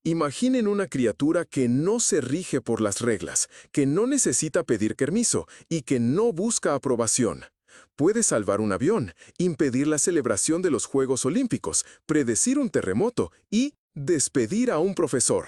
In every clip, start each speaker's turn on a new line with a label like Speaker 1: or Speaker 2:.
Speaker 1: Imaginen una criatura que no se rige por las reglas, que no necesita pedir permiso y que no busca aprobación. Puede salvar un avión, impedir la celebración de los Juegos Olímpicos, predecir un terremoto y despedir a un profesor.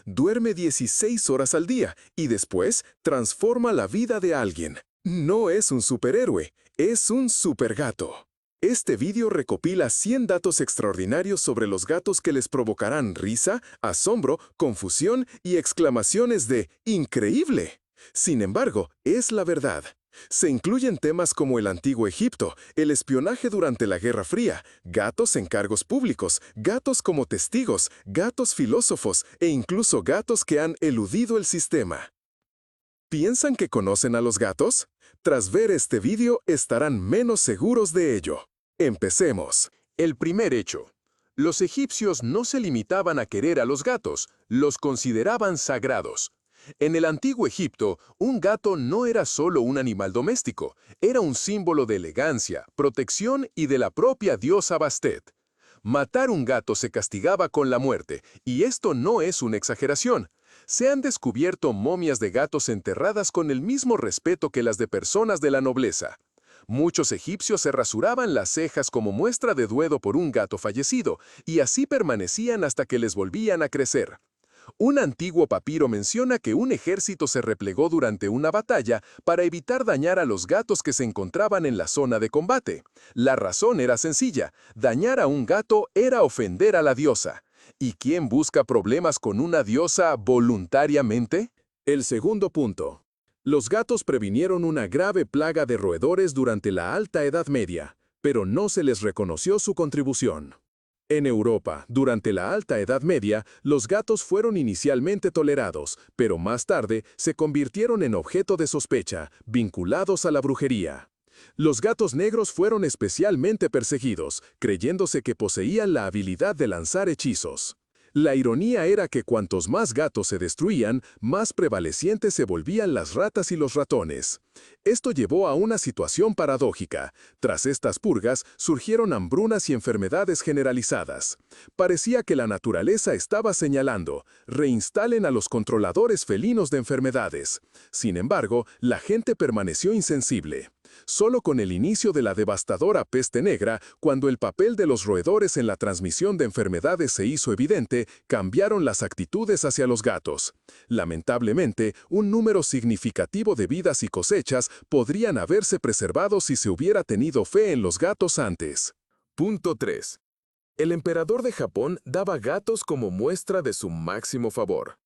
Speaker 1: Duerme 16 horas al día y después transforma la vida de alguien. No es un superhéroe, es un supergato. Este vídeo recopila 100 datos extraordinarios sobre los gatos que les provocarán risa, asombro, confusión y exclamaciones de ¡increíble! Sin embargo, es la verdad. Se incluyen temas como el antiguo Egipto, el espionaje durante la Guerra Fría, gatos en cargos públicos, gatos como testigos, gatos filósofos e incluso gatos que han eludido el sistema. ¿Piensan que conocen a los gatos? Tras ver este vídeo estarán menos seguros de ello. Empecemos.
Speaker 2: El primer hecho. Los egipcios no se limitaban a querer a los gatos, los consideraban sagrados. En el antiguo Egipto, un gato no era solo un animal doméstico, era un símbolo de elegancia, protección y de la propia diosa Bastet. Matar un gato se castigaba con la muerte, y esto no es una exageración. Se han descubierto momias de gatos enterradas con el mismo respeto que las de personas de la nobleza. Muchos egipcios se rasuraban las cejas como muestra de duelo por un gato fallecido, y así permanecían hasta que les volvían a crecer. Un antiguo papiro menciona que un ejército se replegó durante una batalla para evitar dañar a los gatos que se encontraban en la zona de combate. La razón era sencilla: dañar a un gato era ofender a la diosa. ¿Y quién busca problemas con una diosa voluntariamente?
Speaker 1: El segundo punto. Los gatos previnieron una grave plaga de roedores durante la Alta Edad Media, pero no se les reconoció su contribución. En Europa, durante la Alta Edad Media, los gatos fueron inicialmente tolerados, pero más tarde se convirtieron en objeto de sospecha, vinculados a la brujería. Los gatos negros fueron especialmente perseguidos, creyéndose que poseían la habilidad de lanzar hechizos. La ironía era que cuantos más gatos se destruían, más prevalecientes se volvían las ratas y los ratones. Esto llevó a una situación paradójica. Tras estas purgas, surgieron hambrunas y enfermedades generalizadas. Parecía que la naturaleza estaba señalando: reinstalen a los controladores felinos de enfermedades. Sin embargo, la gente permaneció insensible. Solo con el inicio de la devastadora peste negra, cuando el papel de los roedores en la transmisión de enfermedades se hizo evidente, cambiaron las actitudes hacia los gatos. Lamentablemente, un número significativo de vidas y cosechas podrían haberse preservado si se hubiera tenido fe en los gatos antes.
Speaker 2: Punto 3. El emperador de Japón daba gatos como muestra de su máximo favor.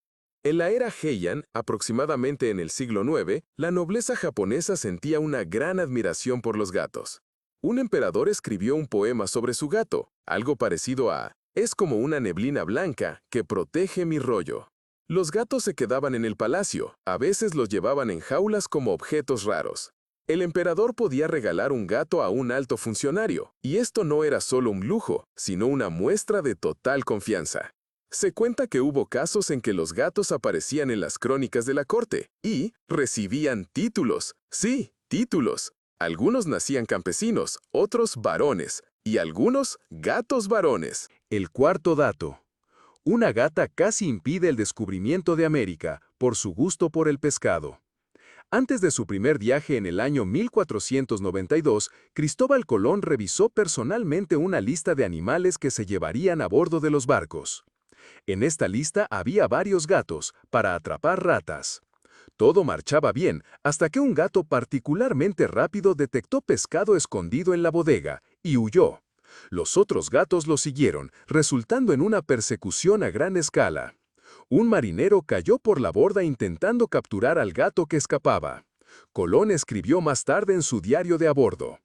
Speaker 2: En la era Heian, aproximadamente en el siglo IX, la nobleza japonesa sentía una gran admiración por los gatos. Un emperador escribió un poema sobre su gato, algo parecido a: «Es como una neblina blanca que protege mi rollo». Los gatos se quedaban en el palacio, a veces los llevaban en jaulas como objetos raros. El emperador podía regalar un gato a un alto funcionario, y esto no era solo un lujo, sino una muestra de total confianza. Se cuenta que hubo casos en que los gatos aparecían en las crónicas de la corte y recibían títulos. Sí, títulos. Algunos nacían campesinos, otros varones, y algunos gatos varones.
Speaker 3: El cuarto dato. Una gata casi impide el descubrimiento de América por su gusto por el pescado. Antes de su primer viaje en el año 1492, Cristóbal Colón revisó personalmente una lista de animales que se llevarían a bordo de los barcos. En esta lista había varios gatos para atrapar ratas. Todo marchaba bien hasta que un gato particularmente rápido detectó pescado escondido en la bodega y huyó. Los otros gatos lo siguieron, resultando en una persecución a gran escala. Un marinero cayó por la borda intentando capturar al gato que escapaba. Colón escribió más tarde en su diario de a bordo: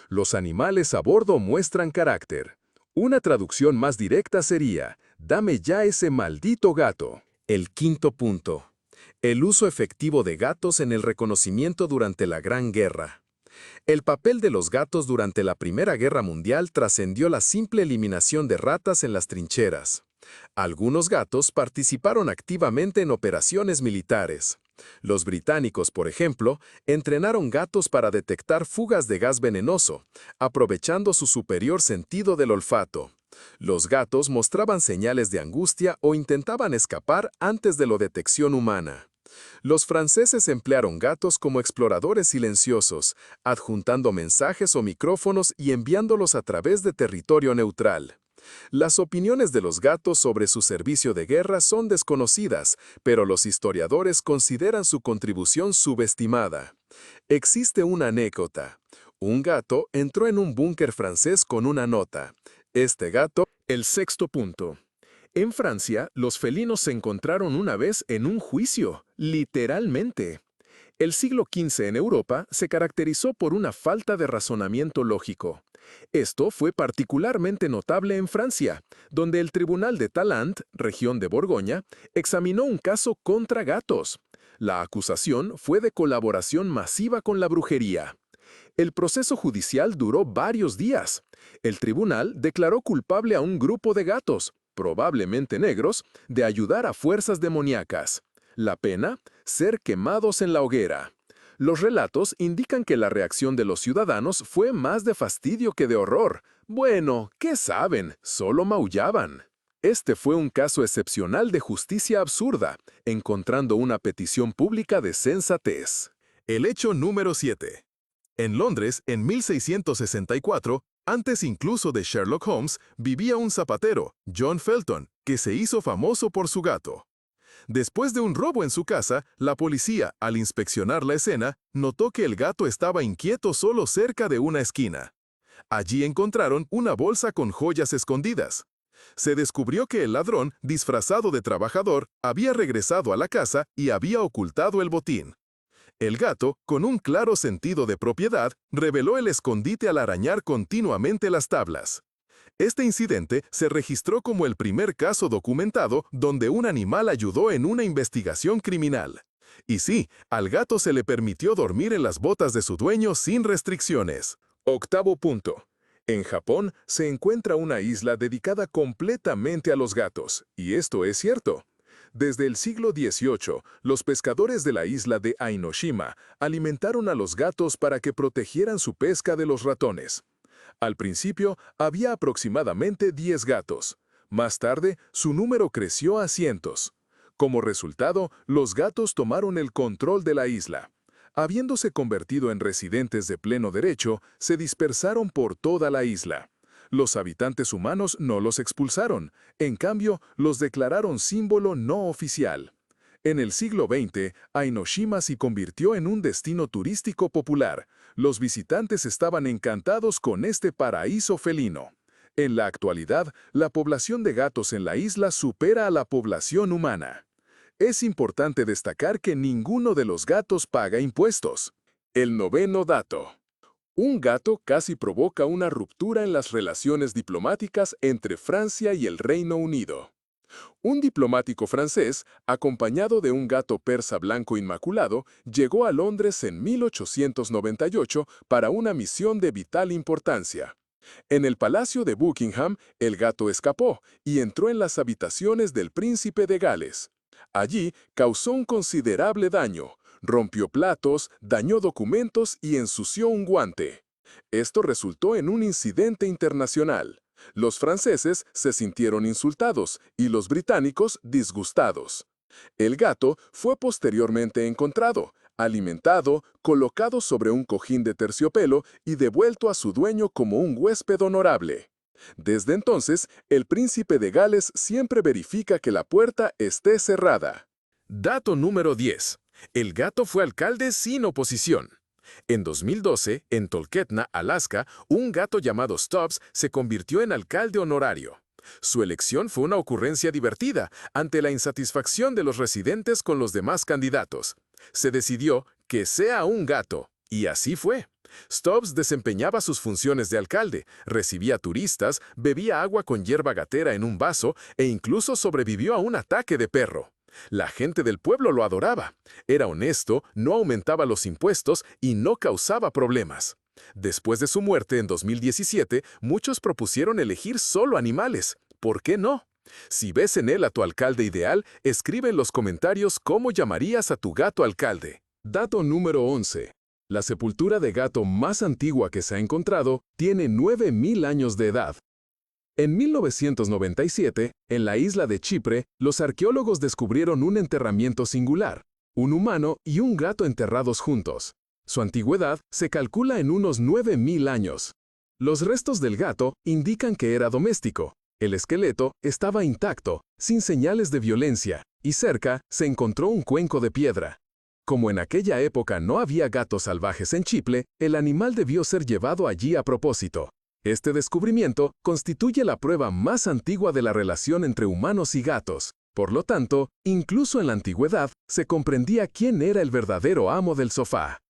Speaker 3: «Los animales a bordo muestran carácter». Una traducción más directa sería: «Dame ya ese maldito gato».
Speaker 1: El quinto punto. El uso efectivo de gatos en el reconocimiento durante la Gran Guerra. El papel de los gatos durante la Primera Guerra Mundial trascendió la simple eliminación de ratas en las trincheras. Algunos gatos participaron activamente en operaciones militares. Los británicos, por ejemplo, entrenaron gatos para detectar fugas de gas venenoso, aprovechando su superior sentido del olfato. Los gatos mostraban señales de angustia o intentaban escapar antes de la detección humana. Los franceses emplearon gatos como exploradores silenciosos, adjuntando mensajes o micrófonos y enviándolos a través de territorio neutral. Las opiniones de los gatos sobre su servicio de guerra son desconocidas, pero los historiadores consideran su contribución subestimada. Existe una anécdota. Un gato entró en un búnker francés con una nota. Este gato, el sexto punto. En Francia, los felinos se encontraron una vez en un juicio, literalmente. El siglo XV en Europa se caracterizó por una falta de razonamiento lógico. Esto fue particularmente notable en Francia, donde el Tribunal de Talent, región de Borgoña, examinó un caso contra gatos. La acusación fue de colaboración masiva con la brujería. El proceso judicial duró varios días. El tribunal declaró culpable a un grupo de gatos, probablemente negros, de ayudar a fuerzas demoníacas. La pena, ser quemados en la hoguera. Los relatos indican que la reacción de los ciudadanos fue más de fastidio que de horror. Bueno, ¿qué saben? Solo maullaban. Este fue un caso excepcional de justicia absurda, encontrando una petición pública de sensatez.
Speaker 2: El hecho número 7. En Londres, en 1664, antes incluso de Sherlock Holmes, vivía un zapatero, John Felton, que se hizo famoso por su gato. Después de un robo en su casa, la policía, al inspeccionar la escena, notó que el gato estaba inquieto solo cerca de una esquina. Allí encontraron una bolsa con joyas escondidas. Se descubrió que el ladrón, disfrazado de trabajador, había regresado a la casa y había ocultado el botín. El gato, con un claro sentido de propiedad, reveló el escondite al arañar continuamente las tablas. Este incidente se registró como el primer caso documentado donde un animal ayudó en una investigación criminal. Y sí, al gato se le permitió dormir en las botas de su dueño sin restricciones.
Speaker 1: Octavo punto. En Japón se encuentra una isla dedicada completamente a los gatos, y esto es cierto. Desde el siglo XVIII, los pescadores de la isla de Ainoshima alimentaron a los gatos para que protegieran su pesca de los ratones. Al principio, había aproximadamente 10 gatos. Más tarde, su número creció a cientos. Como resultado, los gatos tomaron el control de la isla. Habiéndose convertido en residentes de pleno derecho, se dispersaron por toda la isla. Los habitantes humanos no los expulsaron, en cambio, los declararon símbolo no oficial. En el siglo XX, Ainoshima se convirtió en un destino turístico popular. Los visitantes estaban encantados con este paraíso felino. En la actualidad, la población de gatos en la isla supera a la población humana. Es importante destacar que ninguno de los gatos paga impuestos. El noveno dato. Un gato casi provoca una ruptura en las relaciones diplomáticas entre Francia y el Reino Unido. Un diplomático francés, acompañado de un gato persa blanco inmaculado, llegó a Londres en 1898 para una misión de vital importancia. En el Palacio de Buckingham, el gato escapó y entró en las habitaciones del príncipe de Gales. Allí causó un considerable daño, rompió platos, dañó documentos y ensució un guante. Esto resultó en un incidente internacional. Los franceses se sintieron insultados y los británicos disgustados. El gato fue posteriormente encontrado, alimentado, colocado sobre un cojín de terciopelo y devuelto a su dueño como un huésped honorable. Desde entonces, el príncipe de Gales siempre verifica que la puerta esté cerrada. Dato número 10. El gato fue alcalde sin oposición. En 2012, en Talkeetna, Alaska, un gato llamado Stubbs se convirtió en alcalde honorario. Su elección fue una ocurrencia divertida ante la insatisfacción de los residentes con los demás candidatos. Se decidió que sea un gato, y así fue. Stubbs desempeñaba sus funciones de alcalde, recibía turistas, bebía agua con hierba gatera en un vaso e incluso sobrevivió a un ataque de perro. La gente del pueblo lo adoraba. Era honesto, no aumentaba los impuestos y no causaba problemas. Después de su muerte en 2017, muchos propusieron elegir solo animales. ¿Por qué no? Si ves en él a tu alcalde ideal, escribe en los comentarios cómo llamarías a tu gato alcalde. Dato número 11. La sepultura de gato más antigua que se ha encontrado tiene 9.000 años de edad. En 1997, en la isla de Chipre, los arqueólogos descubrieron un enterramiento singular, un humano y un gato enterrados juntos. Su antigüedad se calcula en unos 9.000 años. Los restos del gato indican que era doméstico. El esqueleto estaba intacto, sin señales de violencia, y cerca se encontró un cuenco de piedra. Como en aquella época no había gatos salvajes en Chipre, el animal debió ser llevado allí a propósito. Este descubrimiento constituye la prueba más antigua de la relación entre humanos y gatos. Por lo tanto, incluso en la antigüedad, se comprendía quién era el verdadero amo del sofá.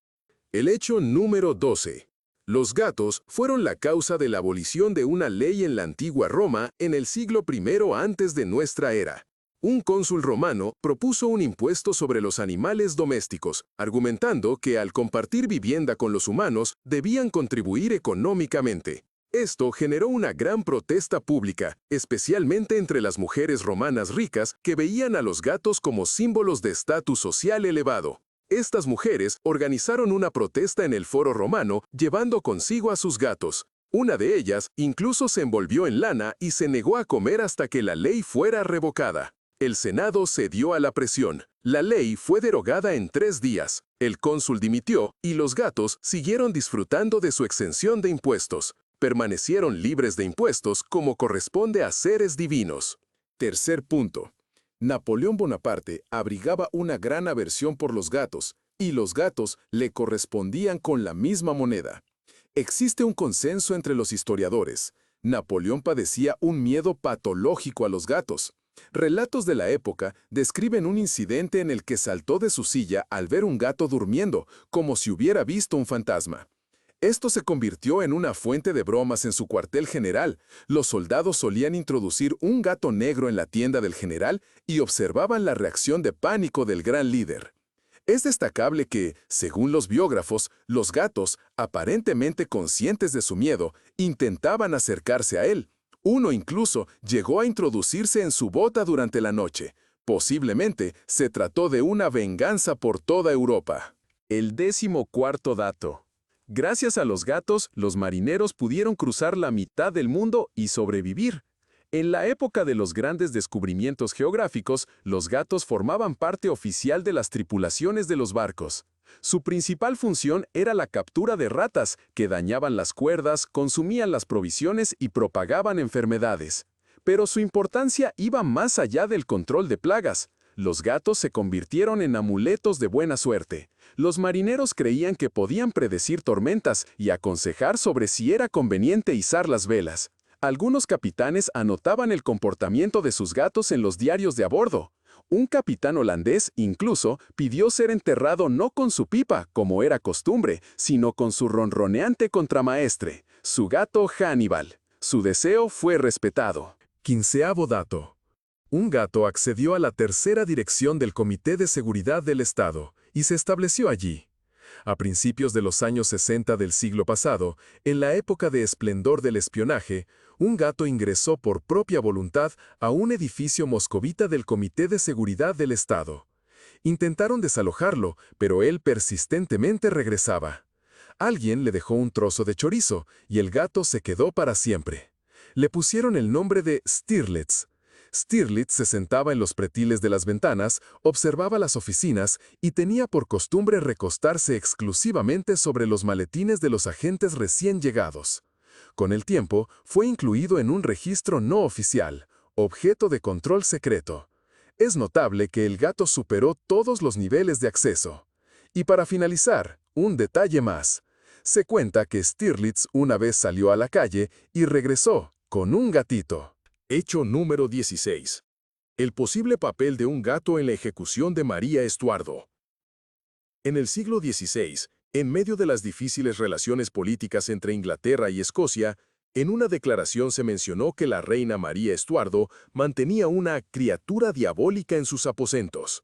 Speaker 2: El hecho número 12. Los gatos fueron la causa de la abolición de una ley en la antigua Roma en el siglo I antes de nuestra era. Un cónsul romano propuso un impuesto sobre los animales domésticos, argumentando que al compartir vivienda con los humanos debían contribuir económicamente. Esto generó una gran protesta pública, especialmente entre las mujeres romanas ricas que veían a los gatos como símbolos de estatus social elevado. Estas mujeres organizaron una protesta en el Foro Romano llevando consigo a sus gatos. Una de ellas incluso se envolvió en lana y se negó a comer hasta que la ley fuera revocada. El Senado cedió a la presión. La ley fue derogada en 3 días. El cónsul dimitió y los gatos siguieron disfrutando de su exención de impuestos. Permanecieron libres de impuestos como corresponde a seres divinos.
Speaker 1: Tercer punto. Napoleón Bonaparte abrigaba una gran aversión por los gatos, y los gatos le correspondían con la misma moneda. Existe un consenso entre los historiadores. Napoleón padecía un miedo patológico a los gatos. Relatos de la época describen un incidente en el que saltó de su silla al ver un gato durmiendo, como si hubiera visto un fantasma. Esto se convirtió en una fuente de bromas en su cuartel general. Los soldados solían introducir un gato negro en la tienda del general y observaban la reacción de pánico del gran líder. Es destacable que, según los biógrafos, los gatos, aparentemente conscientes de su miedo, intentaban acercarse a él. Uno incluso llegó a introducirse en su bota durante la noche. Posiblemente se trató de una venganza por toda Europa.
Speaker 3: El 14º dato. Gracias a los gatos, los marineros pudieron cruzar la mitad del mundo y sobrevivir. En la época de los grandes descubrimientos geográficos, los gatos formaban parte oficial de las tripulaciones de los barcos. Su principal función era la captura de ratas, que dañaban las cuerdas, consumían las provisiones y propagaban enfermedades. Pero su importancia iba más allá del control de plagas. Los gatos se convirtieron en amuletos de buena suerte. Los marineros creían que podían predecir tormentas y aconsejar sobre si era conveniente izar las velas. Algunos capitanes anotaban el comportamiento de sus gatos en los diarios de a bordo. Un capitán holandés incluso pidió ser enterrado no con su pipa, como era costumbre, sino con su ronroneante contramaestre, su gato Hannibal. Su deseo fue respetado.
Speaker 1: 15º dato. Un gato accedió a la tercera dirección del Comité de Seguridad del Estado y se estableció allí. A principios de los años 60 del siglo pasado, en la época de esplendor del espionaje, un gato ingresó por propia voluntad a un edificio moscovita del Comité de Seguridad del Estado. Intentaron desalojarlo, pero él persistentemente regresaba. Alguien le dejó un trozo de chorizo y el gato se quedó para siempre. Le pusieron el nombre de Stirlitz. Stirlitz se sentaba en los pretiles de las ventanas, observaba las oficinas y tenía por costumbre recostarse exclusivamente sobre los maletines de los agentes recién llegados. Con el tiempo, fue incluido en un registro no oficial, objeto de control secreto. Es notable que el gato superó todos los niveles de acceso. Y para finalizar, un detalle más. Se cuenta que Stirlitz una vez salió a la calle y regresó con un gatito.
Speaker 2: Hecho número 16. El posible papel de un gato en la ejecución de María Estuardo. En el siglo XVI, en medio de las difíciles relaciones políticas entre Inglaterra y Escocia, en una declaración se mencionó que la reina María Estuardo mantenía una criatura diabólica en sus aposentos.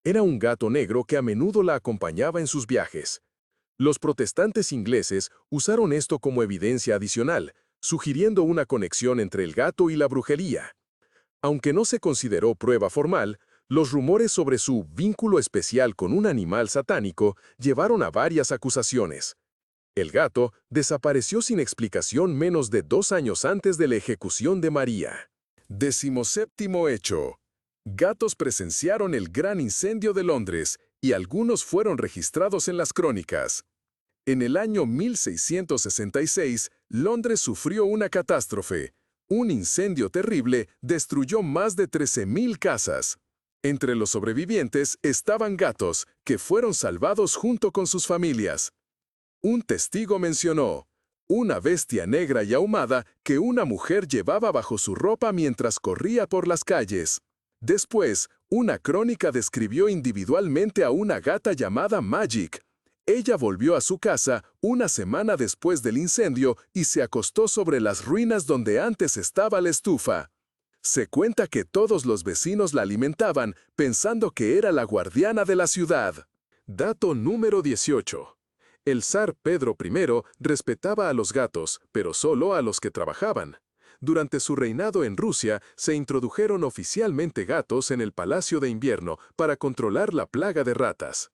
Speaker 2: Era un gato negro que a menudo la acompañaba en sus viajes. Los protestantes ingleses usaron esto como evidencia adicional, sugiriendo una conexión entre el gato y la brujería. Aunque no se consideró prueba formal, los rumores sobre su vínculo especial con un animal satánico llevaron a varias acusaciones.
Speaker 1: El gato desapareció sin explicación menos de 2 años antes de la ejecución de María. 17º hecho. Gatos presenciaron el gran incendio de Londres y algunos fueron registrados en las crónicas. En el año 1666, Londres sufrió una catástrofe. Un incendio terrible destruyó más de 13.000 casas. Entre los sobrevivientes estaban gatos, que fueron salvados junto con sus familias. Un testigo mencionó una bestia negra y ahumada que una mujer llevaba bajo su ropa mientras corría por las calles. Después, una crónica describió individualmente a una gata llamada Magic. Ella volvió a su casa una semana después del incendio y se acostó sobre las ruinas donde antes estaba la estufa. Se cuenta que todos los vecinos la alimentaban pensando que era la guardiana de la ciudad. Dato número 18. El zar Pedro I respetaba a los gatos, pero solo a los que trabajaban. Durante su reinado en Rusia, se introdujeron oficialmente gatos en el Palacio de Invierno para controlar la plaga de ratas.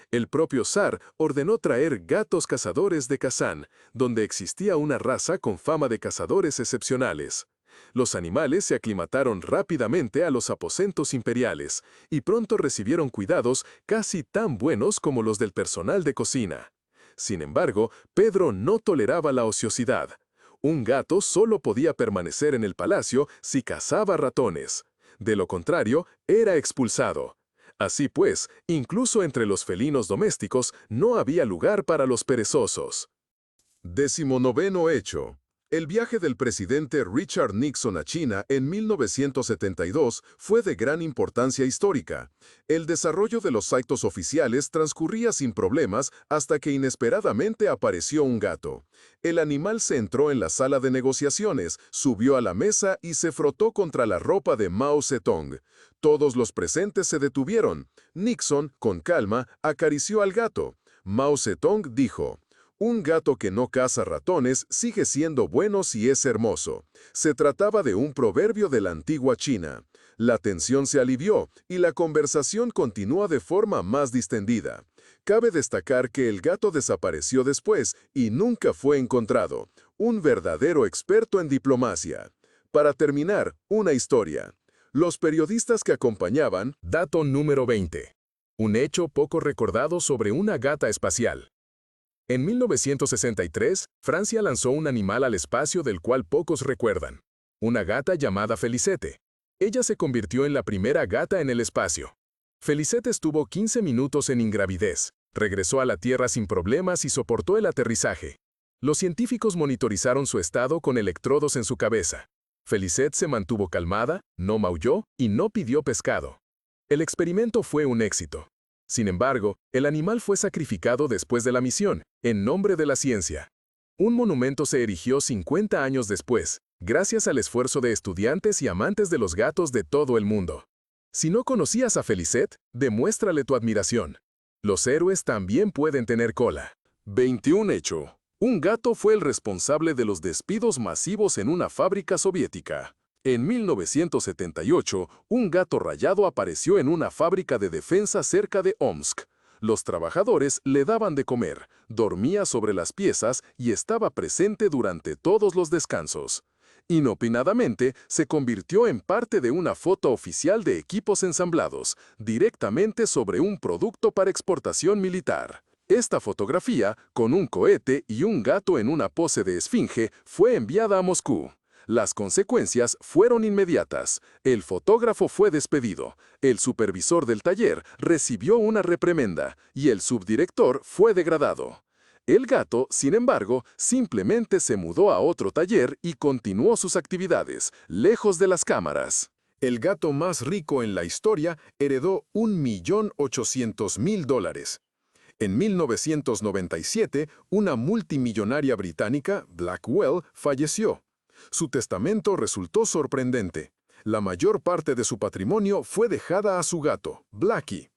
Speaker 1: El propio zar ordenó traer gatos cazadores de Kazán, donde existía una raza con fama de cazadores excepcionales. Los animales se aclimataron rápidamente a los aposentos imperiales y pronto recibieron cuidados casi tan buenos como los del personal de cocina. Sin embargo, Pedro no toleraba la ociosidad. Un gato solo podía permanecer en el palacio si cazaba ratones. De lo contrario, era expulsado. Así pues, incluso entre los felinos domésticos no había lugar para los perezosos.
Speaker 2: 19º hecho. El viaje del presidente Richard Nixon a China en 1972 fue de gran importancia histórica. El desarrollo de los actos oficiales transcurría sin problemas hasta que inesperadamente apareció un gato. El animal se entró en la sala de negociaciones, subió a la mesa y se frotó contra la ropa de Mao Zedong. Todos los presentes se detuvieron. Nixon, con calma, acarició al gato. Mao Zedong dijo: un gato que no caza ratones sigue siendo bueno si es hermoso. Se trataba de un proverbio de la antigua China. La tensión se alivió y la conversación continúa de forma más distendida. Cabe destacar que el gato desapareció después y nunca fue encontrado. Un verdadero experto en diplomacia. Para terminar, una historia. Los periodistas que acompañaban...
Speaker 1: Dato número 20. Un hecho poco recordado sobre una gata espacial. En 1963, Francia lanzó un animal al espacio del cual pocos recuerdan. Una gata llamada Felicette. Ella se convirtió en la primera gata en el espacio. Felicette estuvo 15 minutos en ingravidez, regresó a la Tierra sin problemas y soportó el aterrizaje. Los científicos monitorizaron su estado con electrodos en su cabeza. Felicette se mantuvo calmada, no maulló y no pidió pescado. El experimento fue un éxito. Sin embargo, el animal fue sacrificado después de la misión, en nombre de la ciencia. Un monumento se erigió 50 años después, gracias al esfuerzo de estudiantes y amantes de los gatos de todo el mundo. Si no conocías a Felicette, demuéstrale tu admiración. Los héroes también pueden tener cola.
Speaker 2: 21 hecho. Un gato fue el responsable de los despidos masivos en una fábrica soviética. En 1978, un gato rayado apareció en una fábrica de defensa cerca de Omsk. Los trabajadores le daban de comer, dormía sobre las piezas y estaba presente durante todos los descansos. Inopinadamente, se convirtió en parte de una foto oficial de equipos ensamblados, directamente sobre un producto para exportación militar. Esta fotografía, con un cohete y un gato en una pose de esfinge, fue enviada a Moscú. Las consecuencias fueron inmediatas. El fotógrafo fue despedido, el supervisor del taller recibió una reprimenda y el subdirector fue degradado. El gato, sin embargo, simplemente se mudó a otro taller y continuó sus actividades, lejos de las cámaras.
Speaker 1: El gato más rico en la historia heredó $1.800.000. En 1997, una multimillonaria británica, Blackwell, falleció. Su testamento resultó sorprendente. La mayor parte de su patrimonio fue dejada a su gato, Blackie.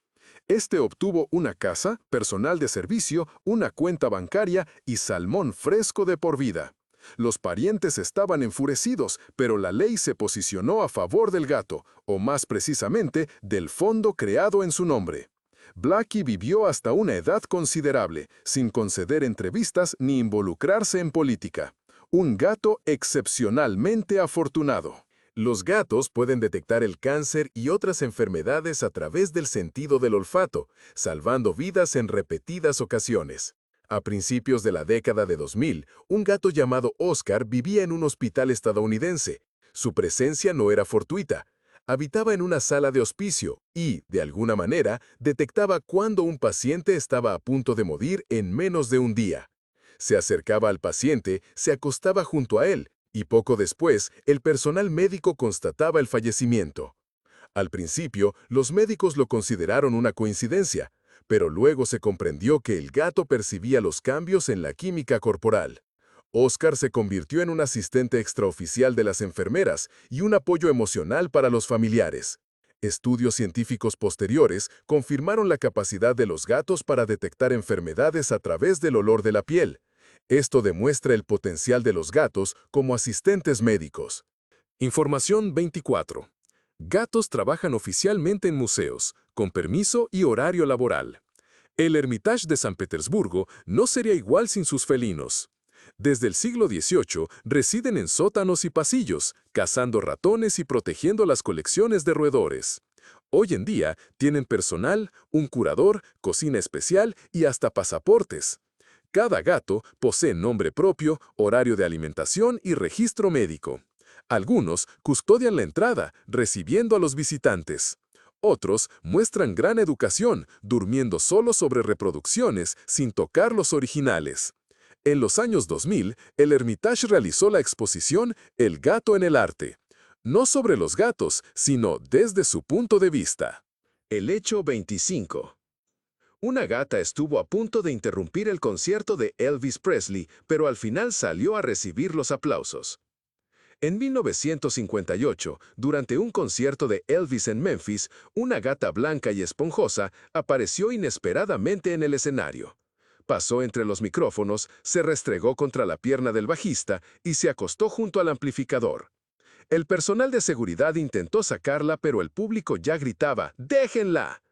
Speaker 1: Este obtuvo una casa, personal de servicio, una cuenta bancaria y salmón fresco de por vida. Los parientes estaban enfurecidos, pero la ley se posicionó a favor del gato, o más precisamente, del fondo creado en su nombre.
Speaker 2: Blackie vivió hasta una edad considerable, sin conceder entrevistas ni involucrarse en política. Un gato excepcionalmente afortunado. Los gatos pueden detectar el cáncer y otras enfermedades a través del sentido del olfato, salvando vidas en repetidas ocasiones. A principios de la década de 2000, un gato llamado Oscar vivía en un hospital estadounidense. Su presencia no era fortuita. Habitaba en una sala de hospicio y, de alguna manera, detectaba cuando un paciente estaba a punto de morir en menos de un día. Se acercaba al paciente, se acostaba junto a él, y poco después, el personal médico constataba el fallecimiento. Al principio, los médicos lo consideraron una coincidencia, pero luego se comprendió que el gato percibía los cambios en la química corporal. Oscar se convirtió en un asistente extraoficial de las enfermeras y un apoyo emocional para los familiares. Estudios científicos posteriores confirmaron la capacidad de los gatos para detectar enfermedades a través del olor de la piel. Esto demuestra el potencial de los gatos como asistentes médicos. Información 24. Gatos trabajan oficialmente en museos, con permiso y horario laboral. El Hermitage de San Petersburgo no sería igual sin sus felinos. Desde el siglo XVIII residen en sótanos y pasillos, cazando ratones y protegiendo las colecciones de roedores. Hoy en día tienen personal, un curador, cocina especial y hasta pasaportes. Cada gato posee nombre propio, horario de alimentación y registro médico. Algunos custodian la entrada, recibiendo a los visitantes. Otros muestran gran educación, durmiendo solo sobre reproducciones sin tocar los originales. En los años 2000, el Hermitage realizó la exposición El gato en el arte. No sobre los gatos, sino desde su punto de vista. El hecho 25. Una gata estuvo a punto de interrumpir el concierto de Elvis Presley, pero al final salió a recibir los aplausos. En 1958, durante un concierto de Elvis en Memphis, una gata blanca y esponjosa apareció inesperadamente en el escenario. Pasó entre los micrófonos, se restregó contra la pierna del bajista y se acostó junto al amplificador. El personal de seguridad intentó sacarla, pero el público ya gritaba, ¡déjenla!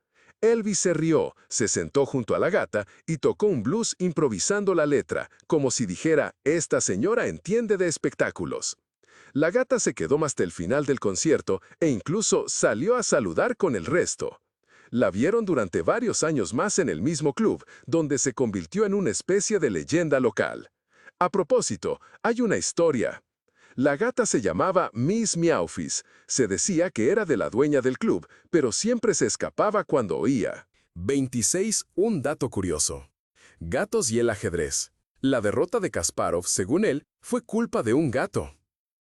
Speaker 2: Elvis se rió, se sentó junto a la gata y tocó un blues improvisando la letra, como si dijera, esta señora entiende de espectáculos. La gata se quedó hasta el final del concierto e incluso salió a saludar con el resto. La vieron durante varios años más en el mismo club, donde se convirtió en una especie de leyenda local. A propósito, hay una historia. La gata se llamaba Miss Meowfis. Se decía que era de la dueña del club, pero siempre se escapaba cuando oía. 26. Un dato curioso. Gatos y el ajedrez. La derrota de Kasparov, según él, fue culpa de un gato.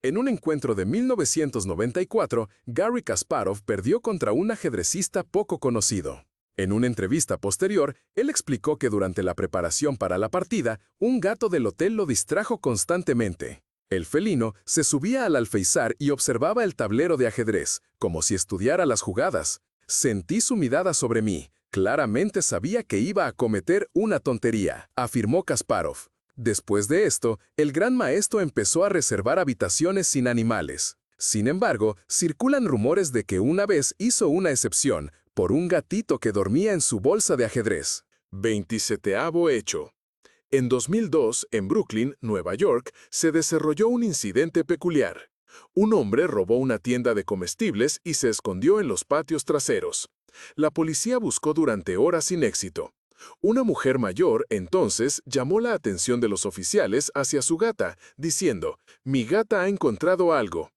Speaker 2: En un encuentro de 1994, Garry Kasparov perdió contra un ajedrecista poco conocido. En una entrevista posterior, él explicó que durante la preparación para la partida, un gato del hotel lo distrajo constantemente. El felino se subía al alféizar y observaba el tablero de ajedrez, como si estudiara las jugadas. Sentí su mirada sobre mí. Claramente sabía que iba a cometer una tontería, afirmó Kasparov. Después de esto, el gran maestro empezó a reservar habitaciones sin animales. Sin embargo, circulan rumores de que una vez hizo una excepción por un gatito que dormía en su bolsa de ajedrez. 27º hecho. En 2002, en Brooklyn, Nueva York, se desarrolló un incidente peculiar. Un hombre robó una tienda de comestibles y se escondió en los patios traseros. La policía buscó durante horas sin éxito. Una mujer mayor, entonces, llamó la atención de los oficiales hacia su gata, diciendo, «Mi gata ha encontrado algo».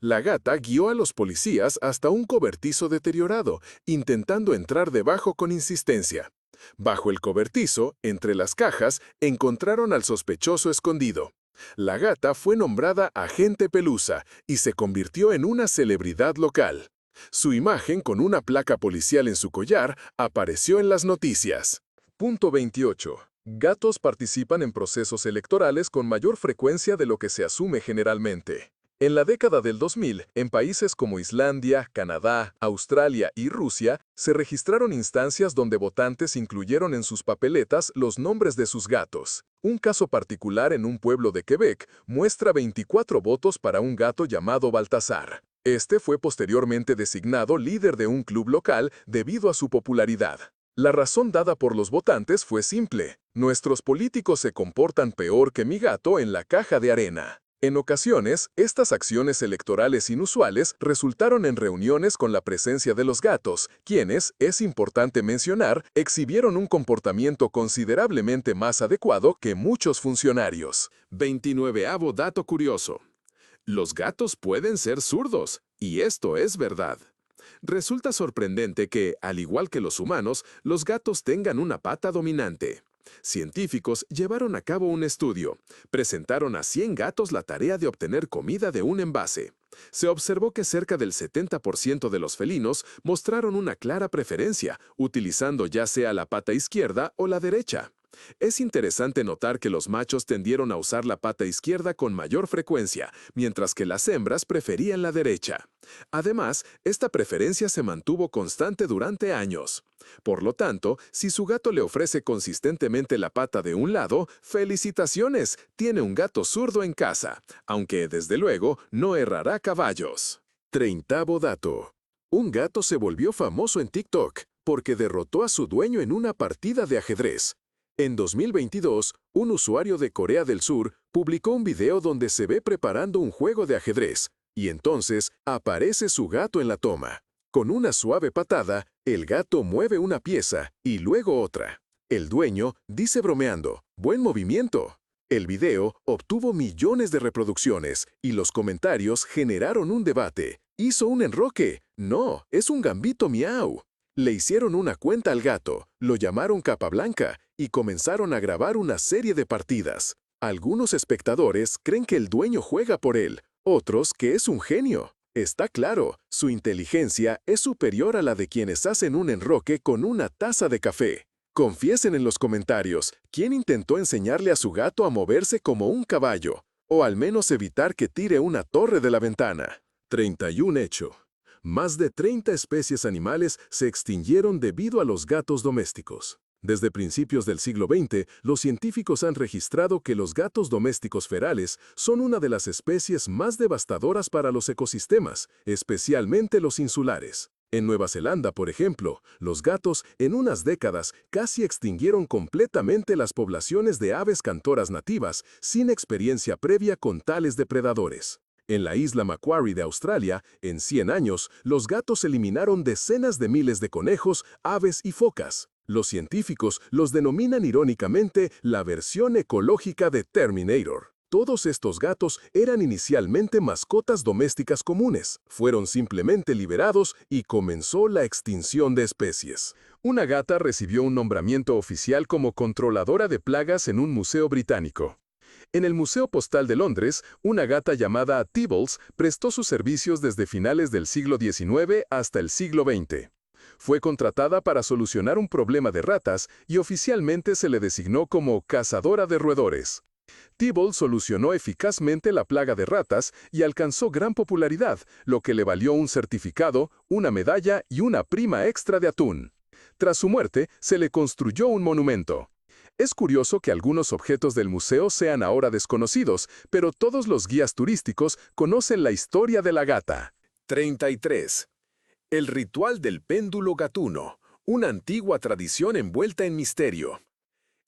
Speaker 2: La gata guió a los policías hasta un cobertizo deteriorado, intentando entrar debajo con insistencia. Bajo el cobertizo, entre las cajas, encontraron al sospechoso escondido. La gata fue nombrada Agente Pelusa y se convirtió en una celebridad local. Su imagen, con una placa policial en su collar, apareció en las noticias. Punto 28. Gatos participan en procesos electorales con mayor frecuencia de lo que se asume generalmente. En la década del 2000, en países como Islandia, Canadá, Australia y Rusia, se registraron instancias donde votantes incluyeron en sus papeletas los nombres de sus gatos. Un caso particular en un pueblo de Quebec muestra 24 votos para un gato llamado Baltasar. Este fue posteriormente designado líder de un club local debido a su popularidad. La razón dada por los votantes fue simple. Nuestros políticos se comportan peor que mi gato en la caja de arena. En ocasiones, estas acciones electorales inusuales resultaron en reuniones con la presencia de los gatos, quienes, es importante mencionar, exhibieron un comportamiento considerablemente más adecuado que muchos funcionarios.
Speaker 1: 29avo dato curioso. Los gatos pueden ser zurdos, y esto es verdad. Resulta sorprendente que, al igual que los humanos, los gatos tengan una pata dominante. Científicos llevaron a cabo un estudio. Presentaron a 100 gatos la tarea de obtener comida de un envase. Se observó que cerca del 70% de los felinos mostraron una clara preferencia, utilizando ya sea la pata izquierda o la derecha. Es interesante notar que los machos tendieron a usar la pata izquierda con mayor frecuencia, mientras que las hembras preferían la derecha. Además, esta preferencia se mantuvo constante durante años. Por lo tanto, si su gato le ofrece consistentemente la pata de un lado, ¡felicitaciones! Tiene un gato zurdo en casa, aunque, desde luego, no errará caballos. 30º dato. Un gato se volvió famoso en TikTok porque derrotó a su dueño en una partida de ajedrez. En 2022, un usuario de Corea del Sur publicó un video donde se ve preparando un juego de ajedrez, y entonces aparece su gato en la toma. Con una suave patada, el gato mueve una pieza y luego otra. El dueño dice bromeando, «Buen movimiento». El video obtuvo millones de reproducciones y los comentarios generaron un debate. ¿Hizo un enroque? No, es un gambito miau. Le hicieron una cuenta al gato, lo llamaron Capablanca y comenzaron a grabar una serie de partidas. Algunos espectadores creen que el dueño juega por él, otros que es un genio. Está claro, su inteligencia es superior a la de quienes hacen un enroque con una taza de café. Confiesen en los comentarios quién intentó enseñarle a su gato a moverse como un caballo, o al menos evitar que tire una torre de la ventana. 31 hecho. Más de 30 especies animales se extinguieron debido a los gatos domésticos. Desde principios del siglo XX, los científicos han registrado que los gatos domésticos ferales son una de las especies más devastadoras para los ecosistemas, especialmente los insulares. En Nueva Zelanda, por ejemplo, los gatos en unas décadas casi extinguieron completamente las poblaciones de aves cantoras nativas sin experiencia previa con tales depredadores. En la isla Macquarie de Australia, en 100 años, los gatos eliminaron decenas de miles de conejos, aves y focas. Los científicos los denominan irónicamente la versión ecológica de Terminator. Todos estos gatos eran inicialmente mascotas domésticas comunes. Fueron simplemente liberados y comenzó la extinción de especies. Una gata recibió un nombramiento oficial como controladora de plagas en un museo británico. En el Museo Postal de Londres, una gata llamada Tibbles prestó sus servicios desde finales del siglo XIX hasta el siglo XX. Fue contratada para solucionar un problema de ratas y oficialmente se le designó como cazadora de roedores. Tibbles solucionó eficazmente la plaga de ratas y alcanzó gran popularidad, lo que le valió un certificado, una medalla y una prima extra de atún. Tras su muerte, se le construyó un monumento. Es curioso que algunos objetos del museo sean ahora desconocidos, pero todos los guías turísticos conocen la historia de la gata. 33. El ritual del péndulo gatuno, una antigua tradición envuelta en misterio.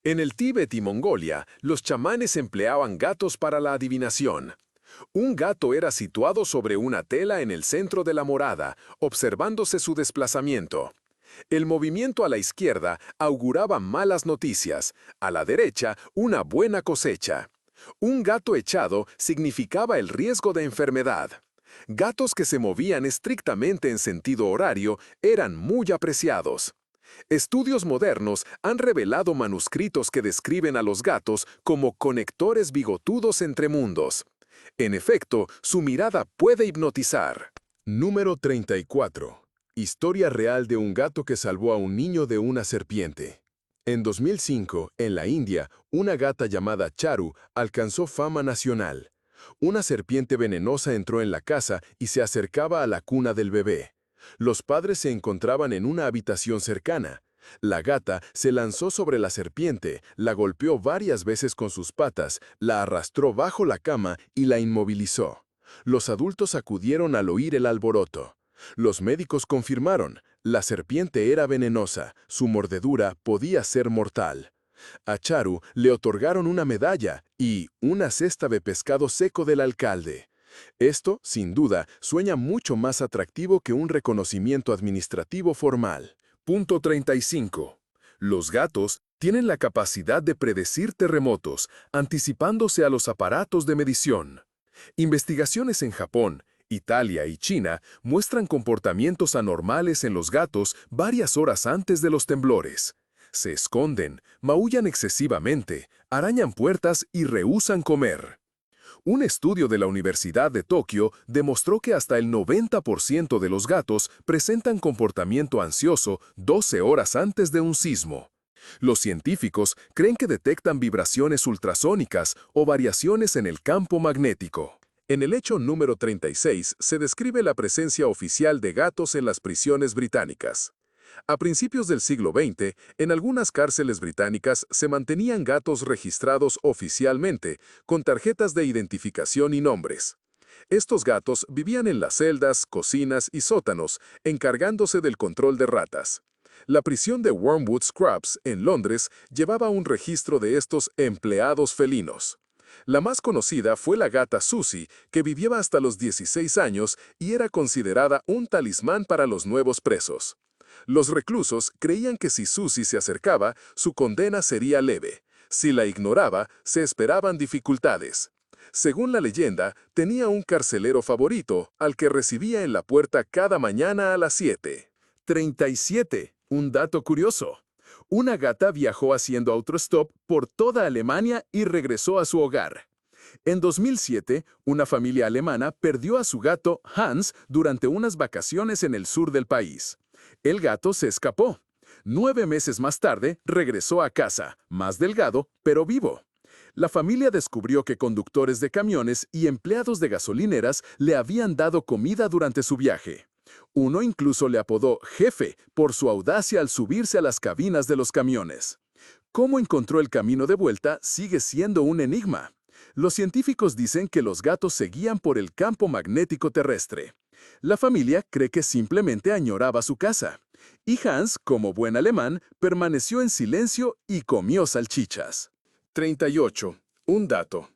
Speaker 1: En el Tíbet y Mongolia, los chamanes empleaban gatos para la adivinación. Un gato era situado sobre una tela en el centro de la morada, observándose su desplazamiento. El movimiento a la izquierda auguraba malas noticias, a la derecha una buena cosecha. Un gato echado significaba el riesgo de enfermedad. Gatos que se movían estrictamente en sentido horario eran muy apreciados. Estudios modernos han revelado manuscritos que describen a los gatos como conectores bigotudos entre mundos. En efecto, su mirada puede hipnotizar. Número 34. Historia real de un gato que salvó a un niño de una serpiente. En 2005, en la India, una gata llamada Charu alcanzó fama nacional. Una serpiente venenosa entró en la casa y se acercaba a la cuna del bebé. Los padres se encontraban en una habitación cercana. La gata se lanzó sobre la serpiente, la golpeó varias veces con sus patas, la arrastró bajo la cama y la inmovilizó. Los adultos acudieron al oír el alboroto. Los médicos confirmaron,
Speaker 2: La serpiente era venenosa, su mordedura podía ser mortal. A Charu le otorgaron una medalla y una cesta de pescado seco del alcalde. Esto, sin duda, suena mucho más atractivo que un reconocimiento administrativo formal. Punto 35. Los gatos tienen la capacidad de predecir terremotos, anticipándose a los aparatos de medición. Investigaciones en Japón, Italia y China muestran comportamientos anormales en los gatos varias horas antes de los temblores. Se esconden, maullan excesivamente, arañan puertas y rehúsan comer. Un estudio de la Universidad de Tokio demostró que hasta el 90% de los gatos presentan comportamiento ansioso 12 horas antes de un sismo. Los científicos creen que detectan vibraciones ultrasónicas o variaciones en el campo magnético.
Speaker 1: En el hecho número 36 se describe la presencia oficial de gatos en las prisiones británicas. A principios del siglo XX, en algunas cárceles británicas se mantenían gatos registrados oficialmente, con tarjetas de identificación y nombres. Estos gatos vivían en las celdas, cocinas y sótanos, encargándose del control de ratas. La prisión de Wormwood Scrubs, en Londres, llevaba un registro de estos empleados felinos. La más conocida fue la gata Susie, que vivía hasta los 16 años y era considerada un talismán para los nuevos presos. Los reclusos creían que si Susie se acercaba, su condena sería leve. Si la ignoraba, se esperaban dificultades. Según la leyenda, tenía un carcelero favorito, al que recibía en la puerta cada mañana a las 7.
Speaker 2: 37. Un dato curioso. Una gata viajó haciendo autostop por toda Alemania y regresó a su hogar. En 2007, una familia alemana perdió a su gato Hans durante unas vacaciones en el sur del país. El gato se escapó. 9 meses más tarde, regresó a casa, más delgado, pero vivo. La familia descubrió que conductores de camiones y empleados de gasolineras le habían dado comida durante su viaje. Uno incluso le apodó Jefe por su audacia al subirse a las cabinas de los camiones. ¿Cómo encontró el camino de vuelta sigue siendo un enigma? Los científicos dicen que los gatos se guían por el campo magnético terrestre. La familia cree que simplemente añoraba su casa. Y Hans, como buen alemán, permaneció en silencio y comió salchichas.
Speaker 1: 38. Un dato.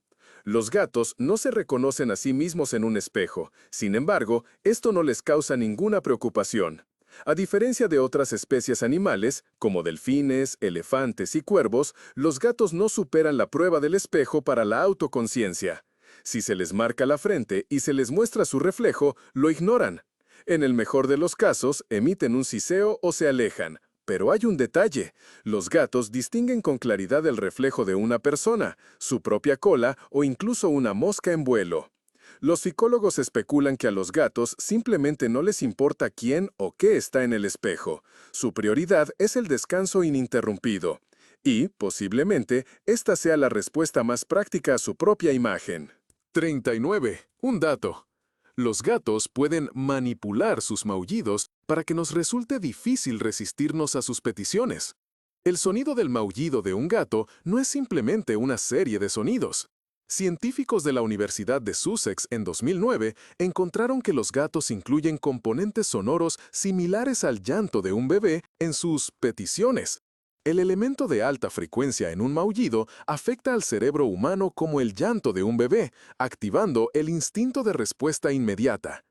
Speaker 1: Los gatos no se reconocen a sí mismos en un espejo. Sin embargo, esto no les causa ninguna preocupación. A diferencia de otras especies animales, como delfines, elefantes y cuervos, los gatos no superan la prueba del espejo para la autoconciencia. Si se les marca la frente y se les muestra su reflejo, lo ignoran. En el mejor de los casos, emiten un siseo o se alejan. Pero hay un detalle. Los gatos distinguen con claridad el reflejo de una persona, su propia cola o incluso una mosca en vuelo. Los psicólogos especulan que a los gatos simplemente no les importa quién o qué está en el espejo. Su prioridad es el descanso ininterrumpido. Y, posiblemente, esta sea la respuesta más práctica a su propia imagen. 39. Un dato. Los gatos pueden manipular sus maullidos para que nos resulte difícil resistirnos a sus peticiones. El sonido del maullido de un gato no es simplemente una serie de sonidos. Científicos de la Universidad de Sussex en 2009 encontraron que los gatos incluyen componentes sonoros similares al llanto de un bebé en sus peticiones. El elemento de alta frecuencia en un maullido afecta al cerebro humano como el llanto de un bebé, activando el instinto de respuesta inmediata.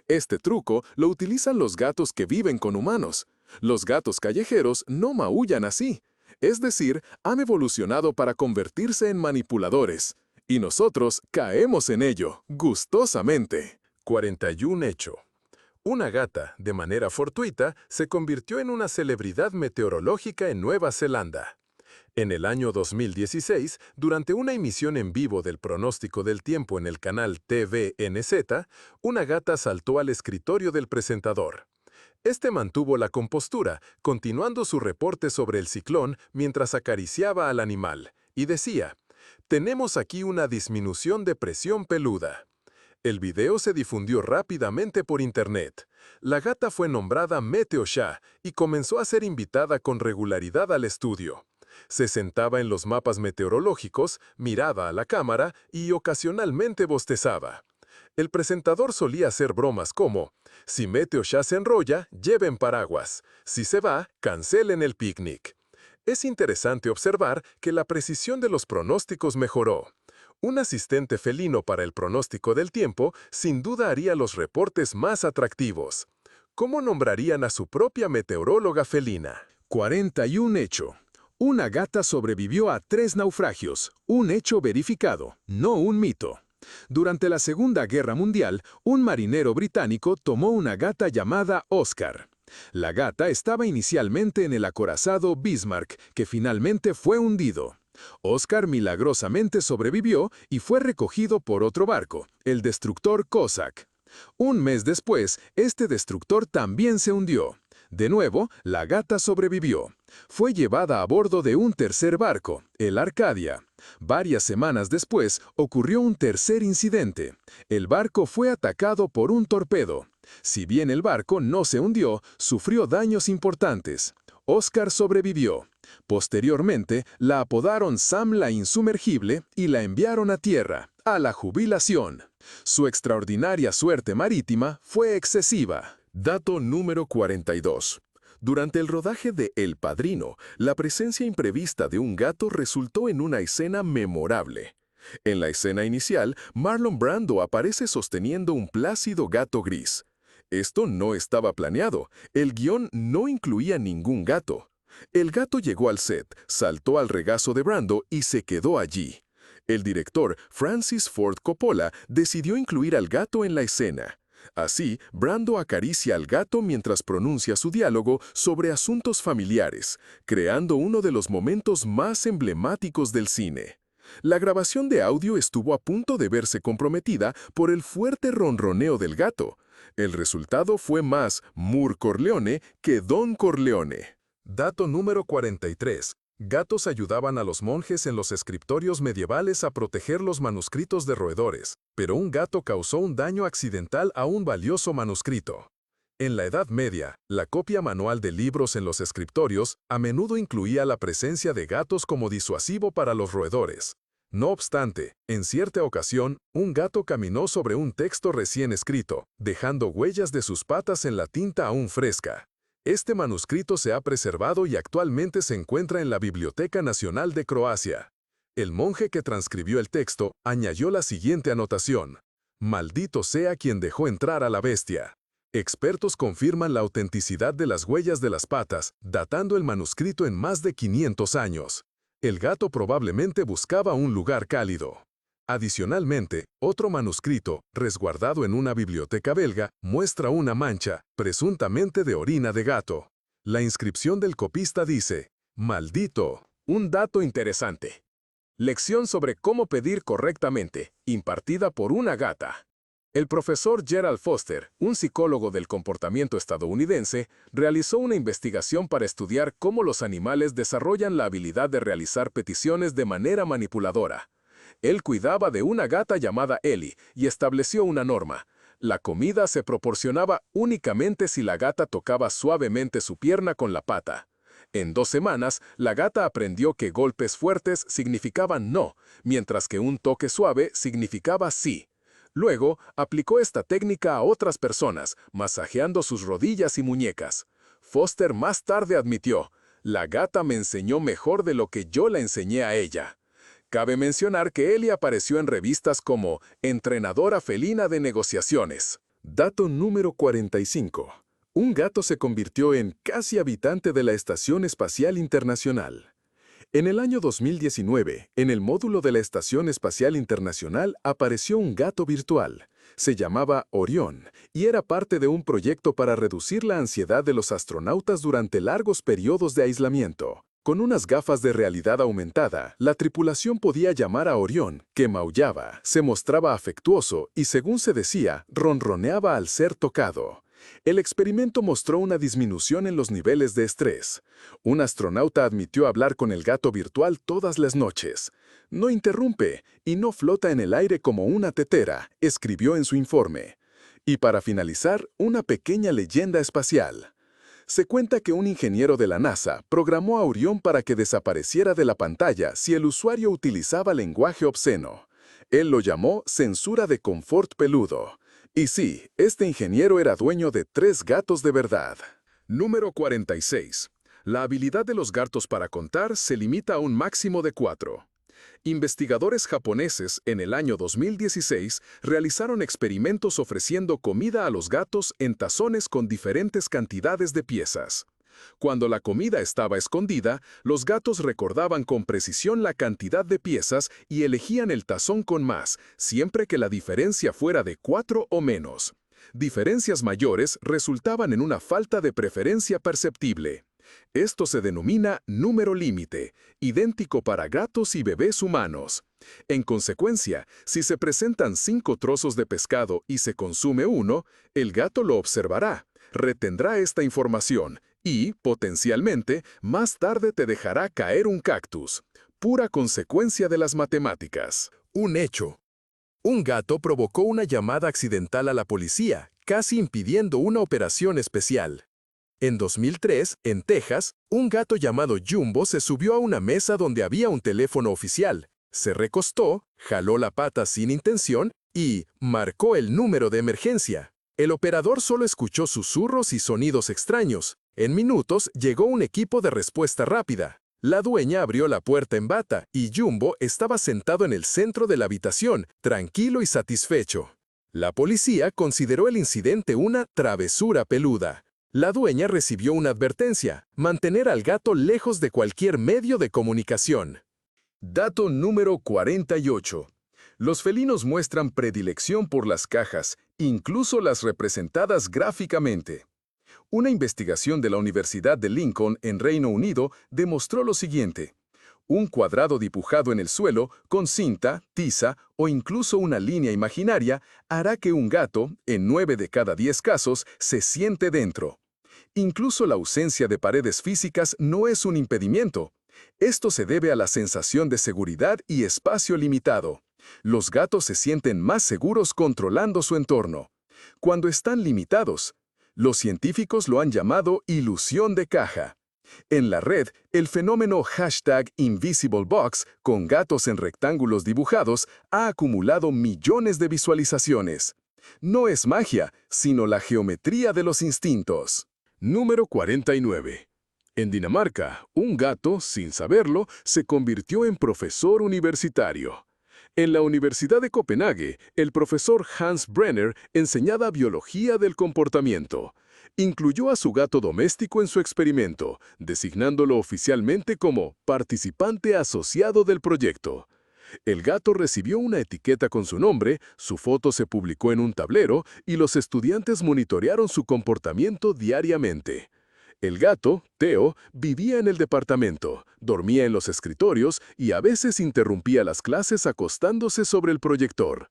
Speaker 1: Este truco lo utilizan los gatos que viven con humanos. Los gatos callejeros no maullan así. Es decir, han evolucionado para convertirse en manipuladores. Y nosotros caemos en ello, gustosamente. 41 hecho. Una gata, de manera fortuita, se convirtió en una celebridad meteorológica en Nueva Zelanda. En el año 2016, durante una emisión en vivo del pronóstico del tiempo en el canal TVNZ, una gata saltó al escritorio del presentador. Este mantuvo la compostura, continuando su reporte sobre el ciclón mientras acariciaba al animal, y decía: «Tenemos aquí una disminución de presión peluda». El video se difundió rápidamente por internet. La gata fue nombrada Meteo Shah y comenzó a ser invitada con regularidad al estudio. Se sentaba en los mapas meteorológicos, miraba a la cámara y ocasionalmente bostezaba.
Speaker 2: El presentador solía hacer bromas como: si Meteo ya se enrolla, lleven paraguas. Si se va, cancelen el picnic. Es interesante observar que la precisión de los pronósticos mejoró. Un asistente felino para el pronóstico del tiempo sin duda haría los reportes más atractivos. ¿Cómo nombrarían a su propia meteoróloga felina?
Speaker 1: 41 hecho. Una gata sobrevivió a 3 naufragios, un hecho verificado, no un mito. Durante la Segunda Guerra Mundial, un marinero británico tomó una gata llamada Oscar. La gata estaba inicialmente en el acorazado Bismarck, que finalmente fue hundido. Oscar milagrosamente sobrevivió y fue recogido por otro barco, el destructor Cossack. Un mes después, este destructor también se hundió. De nuevo, la gata sobrevivió. Fue llevada a bordo de un tercer barco, el Arcadia. Varias semanas después, ocurrió un tercer incidente. El barco fue atacado por un torpedo. Si bien el barco no se hundió, sufrió daños importantes. Oscar sobrevivió. Posteriormente, la apodaron Sam la Insumergible y la enviaron a tierra, a la jubilación. Su extraordinaria suerte marítima fue excesiva.
Speaker 2: Dato número 42. Durante el rodaje de El Padrino, la presencia imprevista de un gato resultó en una escena memorable. En la escena inicial, Marlon Brando aparece sosteniendo un plácido gato gris. Esto no estaba planeado. El guión no incluía ningún gato. El gato llegó al set, saltó al regazo de Brando y se quedó allí. El director Francis Ford Coppola decidió incluir al gato en la escena. Así, Brando acaricia al gato mientras pronuncia su diálogo sobre asuntos familiares, creando uno de los momentos más emblemáticos del cine. La grabación de audio estuvo a punto de verse comprometida por el fuerte ronroneo del gato. El resultado fue más Moore Corleone que Don Corleone. Dato número 43. Gatos ayudaban a los monjes en los escritorios medievales a proteger los manuscritos de roedores, pero un gato causó un daño accidental a un valioso manuscrito. En la Edad Media, la copia manual de libros en los escritorios a menudo incluía la presencia de gatos como disuasivo para los roedores. No obstante, en cierta ocasión, un gato caminó sobre un texto recién escrito, dejando huellas de sus patas en la tinta aún fresca. Este manuscrito se ha preservado y actualmente se encuentra en la Biblioteca Nacional de Croacia. El monje que transcribió el texto añadió la siguiente anotación: «Maldito sea quien dejó entrar a la bestia». Expertos confirman la autenticidad de las huellas de las patas, datando el manuscrito en más de 500 años. El gato probablemente buscaba un lugar cálido. Adicionalmente, otro manuscrito, resguardado en una biblioteca belga, muestra una mancha, presuntamente de orina de gato. La inscripción del copista dice: «Maldito». Un dato interesante. Lección sobre cómo pedir correctamente, impartida por una gata. El profesor Gerald Foster, un psicólogo del comportamiento estadounidense, realizó una investigación para estudiar cómo los animales desarrollan la habilidad de realizar peticiones de manera manipuladora. Él cuidaba de una gata llamada Ellie y estableció una norma. La comida se proporcionaba únicamente si la gata tocaba suavemente su pierna con la pata. En 2 semanas, la gata aprendió que golpes fuertes significaban no, mientras que un toque suave significaba sí. Luego, aplicó esta técnica a otras personas, masajeando sus rodillas y muñecas. Foster más tarde admitió: «La gata me enseñó mejor de lo que yo la enseñé a ella». Cabe mencionar que Ellie apareció en revistas como Entrenadora Felina de Negociaciones. Dato número 45. Un gato se convirtió en casi habitante de la Estación Espacial Internacional. En el año 2019, en el módulo de la Estación Espacial Internacional apareció un gato virtual. Se llamaba Orión y era parte de un proyecto para reducir la ansiedad de los astronautas durante largos periodos de aislamiento. Con unas gafas de realidad aumentada, la tripulación podía llamar a Orión, que maullaba, se mostraba afectuoso y, según se decía, ronroneaba al ser tocado. El experimento mostró una disminución en los niveles de estrés. Un astronauta admitió hablar con el gato virtual todas las noches. «No interrumpe y no flota en el aire como una tetera», escribió en su informe. Y para finalizar, una pequeña leyenda espacial. Se cuenta que un ingeniero de la NASA programó a Orión para que desapareciera de la pantalla si el usuario utilizaba lenguaje obsceno.
Speaker 1: Él lo llamó censura de confort peludo. Y sí, este ingeniero era dueño de 3 gatos de verdad. Número 46. La habilidad de los gatos para contar se limita a un máximo de 4. Investigadores japoneses en el año 2016 realizaron experimentos ofreciendo comida a los gatos en tazones con diferentes cantidades de piezas. Cuando la comida estaba escondida, los gatos recordaban con precisión la cantidad de piezas y elegían el tazón con más, siempre que la diferencia fuera de 4 o menos. Diferencias mayores resultaban en una falta de preferencia perceptible. Esto se denomina número límite, idéntico para gatos y bebés humanos. En consecuencia, si se presentan 5 trozos de pescado y se consume uno, el gato lo observará, retendrá esta información y, potencialmente, más tarde te dejará caer un cactus. Pura consecuencia de las matemáticas. Un hecho. Un gato provocó una llamada accidental a la policía, casi impidiendo una operación especial. En 2003, en Texas, un gato llamado Jumbo se subió a una mesa donde había un teléfono oficial. Se recostó, jaló la pata sin intención y marcó el número de emergencia. El operador solo escuchó susurros y sonidos extraños. En minutos llegó un equipo de respuesta rápida. La dueña abrió la puerta en bata y Jumbo estaba sentado en el centro de la habitación, tranquilo y satisfecho. La policía consideró el incidente una travesura peluda. La dueña recibió una advertencia: mantener al gato lejos de cualquier medio de comunicación. Dato número 48. Los felinos muestran predilección por las cajas, incluso las representadas gráficamente. Una investigación de la Universidad de Lincoln en Reino Unido demostró lo siguiente. Un cuadrado dibujado en el suelo, con cinta, tiza o incluso una línea imaginaria, hará que un gato, en 9 de cada 10 casos, se siente dentro. Incluso la ausencia de paredes físicas no es un impedimento. Esto se debe a la sensación de seguridad y espacio limitado. Los gatos se sienten más seguros controlando su entorno. Cuando están limitados, los científicos lo han llamado ilusión de caja. En la red, el fenómeno #InvisibleBox, con gatos en rectángulos dibujados, ha acumulado millones de visualizaciones. No es magia, sino la geometría de los instintos. Número 49. En Dinamarca, un gato, sin saberlo, se convirtió en profesor universitario. En la Universidad de Copenhague, el profesor Hans Brenner enseñaba biología del comportamiento. Incluyó a su gato doméstico en su experimento, designándolo oficialmente como participante asociado del proyecto. El gato recibió una etiqueta con su nombre, su foto se publicó en un tablero y los estudiantes monitorearon su comportamiento diariamente. El gato, Theo, vivía en el departamento, dormía en los escritorios y a veces interrumpía las clases acostándose sobre el proyector.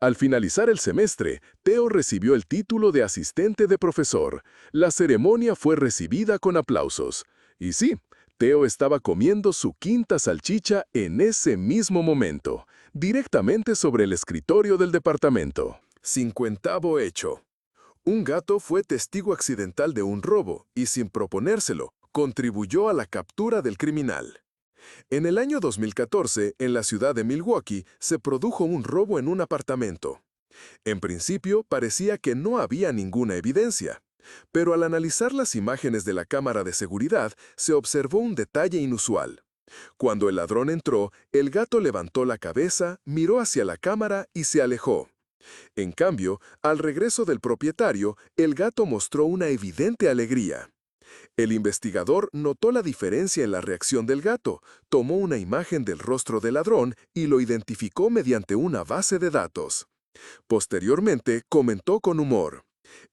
Speaker 1: Al finalizar el semestre, Theo recibió el título de asistente de profesor. La ceremonia fue recibida con aplausos. Y sí, Theo estaba comiendo su 5ª salchicha en ese mismo momento, directamente sobre el escritorio del departamento. 50º hecho. Un gato fue testigo accidental de un robo y, sin proponérselo, contribuyó a la captura del criminal. En el año 2014, en la ciudad de Milwaukee, se produjo un robo en un apartamento. En principio, parecía que no había ninguna evidencia. Pero al analizar las imágenes de la cámara de seguridad, se observó un detalle inusual. Cuando el ladrón entró, el gato levantó la cabeza, miró hacia la cámara y se alejó. En cambio, al regreso del propietario, el gato mostró una evidente alegría. El investigador notó la diferencia en la reacción del gato, tomó una imagen del rostro del ladrón y lo identificó mediante una base de datos. Posteriormente, comentó con humor: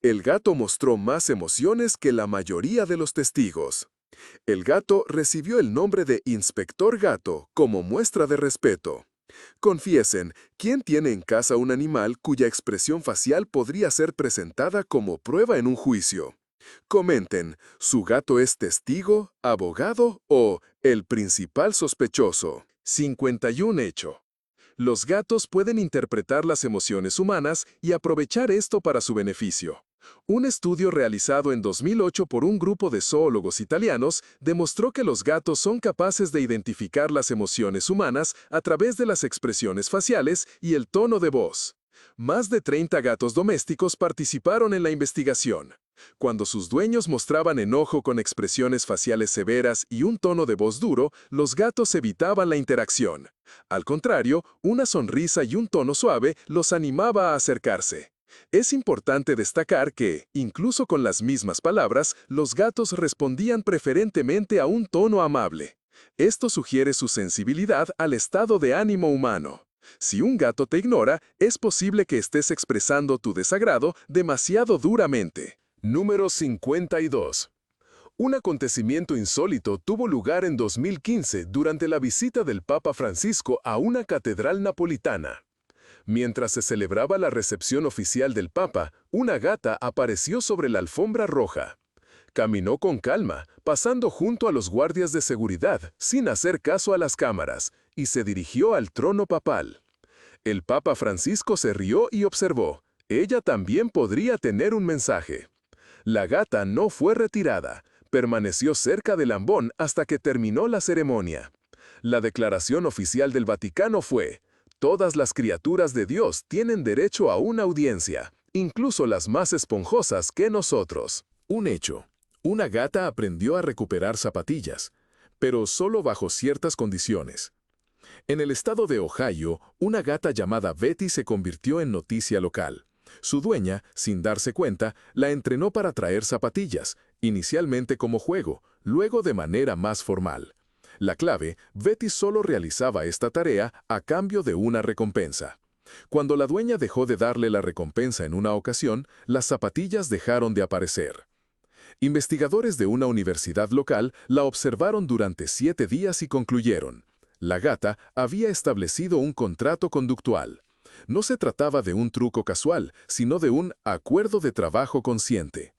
Speaker 1: el gato mostró más emociones que la mayoría de los testigos. El gato recibió el nombre de Inspector Gato como muestra de respeto. Confiesen, ¿quién tiene en casa un animal cuya expresión facial podría ser presentada como prueba en un juicio? Comenten, ¿su gato es testigo, abogado o el principal sospechoso? 51 hecho. Los gatos pueden interpretar las emociones humanas y aprovechar esto para su beneficio. Un estudio realizado en 2008 por un grupo de zoólogos italianos demostró que los gatos son capaces de identificar las emociones humanas a través de las expresiones faciales y el tono de voz. Más de 30 gatos domésticos participaron en la investigación. Cuando sus dueños mostraban enojo con expresiones faciales severas y un tono de voz duro, los gatos evitaban la interacción. Al contrario, una sonrisa y un tono suave los animaba a acercarse. Es importante destacar que, incluso con las mismas palabras, los gatos respondían preferentemente a un tono amable. Esto sugiere su sensibilidad al estado de ánimo humano. Si un gato te ignora, es posible que estés expresando tu desagrado demasiado duramente.
Speaker 2: Número 52. Un acontecimiento insólito tuvo lugar en 2015 durante la visita del Papa Francisco a una catedral napolitana. Mientras se celebraba la recepción oficial del Papa, una gata apareció sobre la alfombra roja. Caminó con calma, pasando junto a los guardias de seguridad, sin hacer caso a las cámaras, y se dirigió al trono papal. El Papa Francisco se rió y observó: ella también podría tener un mensaje. La gata no fue retirada, permaneció cerca del ambón hasta que terminó la ceremonia. La declaración oficial del Vaticano fue: todas las criaturas de Dios tienen derecho a una audiencia, incluso las más esponjosas que nosotros.
Speaker 1: Un hecho. Una gata aprendió a recuperar zapatillas, pero solo bajo ciertas condiciones. En el estado de Ohio, una gata llamada Betty se convirtió en noticia local. Su dueña, sin darse cuenta, la entrenó para traer zapatillas, inicialmente como juego, luego de manera más formal. La clave: Betty solo realizaba esta tarea a cambio de una recompensa. Cuando la dueña dejó de darle la recompensa en una ocasión, las zapatillas dejaron de aparecer. Investigadores de una universidad local la observaron durante 7 días y concluyeron: la gata había establecido un contrato conductual. No se trataba de un truco casual, sino de un acuerdo de trabajo consciente.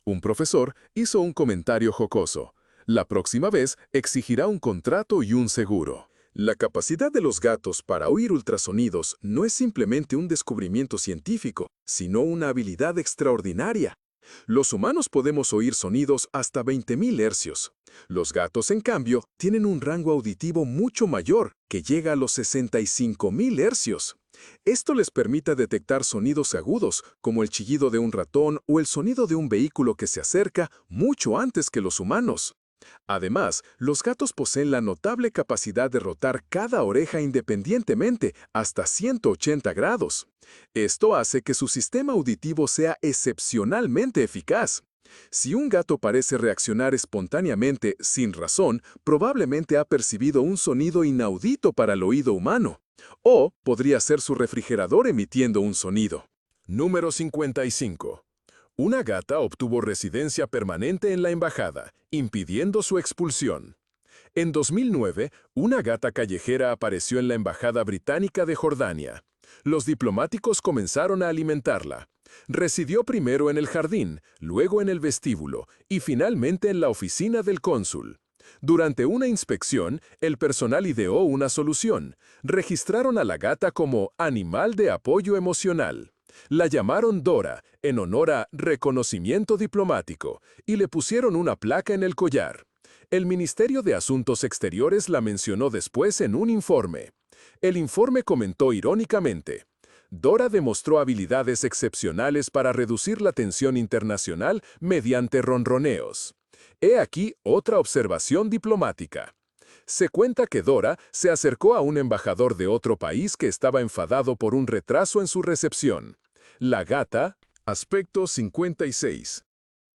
Speaker 1: Un profesor hizo un comentario jocoso: la próxima vez exigirá un contrato y un seguro. La capacidad de los gatos para oír ultrasonidos no es simplemente un descubrimiento científico, sino una habilidad extraordinaria. Los humanos podemos oír sonidos hasta 20.000 hercios. Los gatos, en cambio, tienen un rango auditivo mucho mayor, que llega a los 65.000 hercios. Esto les permite detectar sonidos agudos, como el chillido de un ratón o el sonido de un vehículo que se acerca, mucho antes que los humanos. Además, los gatos poseen la notable capacidad de rotar cada oreja independientemente, hasta 180 grados. Esto hace que su sistema auditivo sea excepcionalmente eficaz. Si un gato parece reaccionar espontáneamente, sin razón, probablemente ha percibido un sonido inaudito para el oído humano. O podría ser su refrigerador emitiendo un sonido.
Speaker 2: Número 55. Una gata obtuvo residencia permanente en la embajada, impidiendo su expulsión. En 2009, una gata callejera apareció en la embajada británica de Jordania. Los diplomáticos comenzaron a alimentarla. Residió primero en el jardín, luego en el vestíbulo y finalmente en la oficina del cónsul. Durante una inspección, el personal ideó una solución. Registraron a la gata como animal de apoyo emocional. La llamaron Dora, en honor a reconocimiento diplomático, y le pusieron una placa en el collar. El Ministerio de Asuntos Exteriores la mencionó después en un informe. El informe comentó irónicamente: Dora demostró habilidades excepcionales para reducir la tensión internacional mediante ronroneos. He aquí otra observación diplomática. Se cuenta que Dora se acercó a un embajador de otro país que estaba enfadado por un retraso en su recepción. La gata.
Speaker 1: Aspecto 56.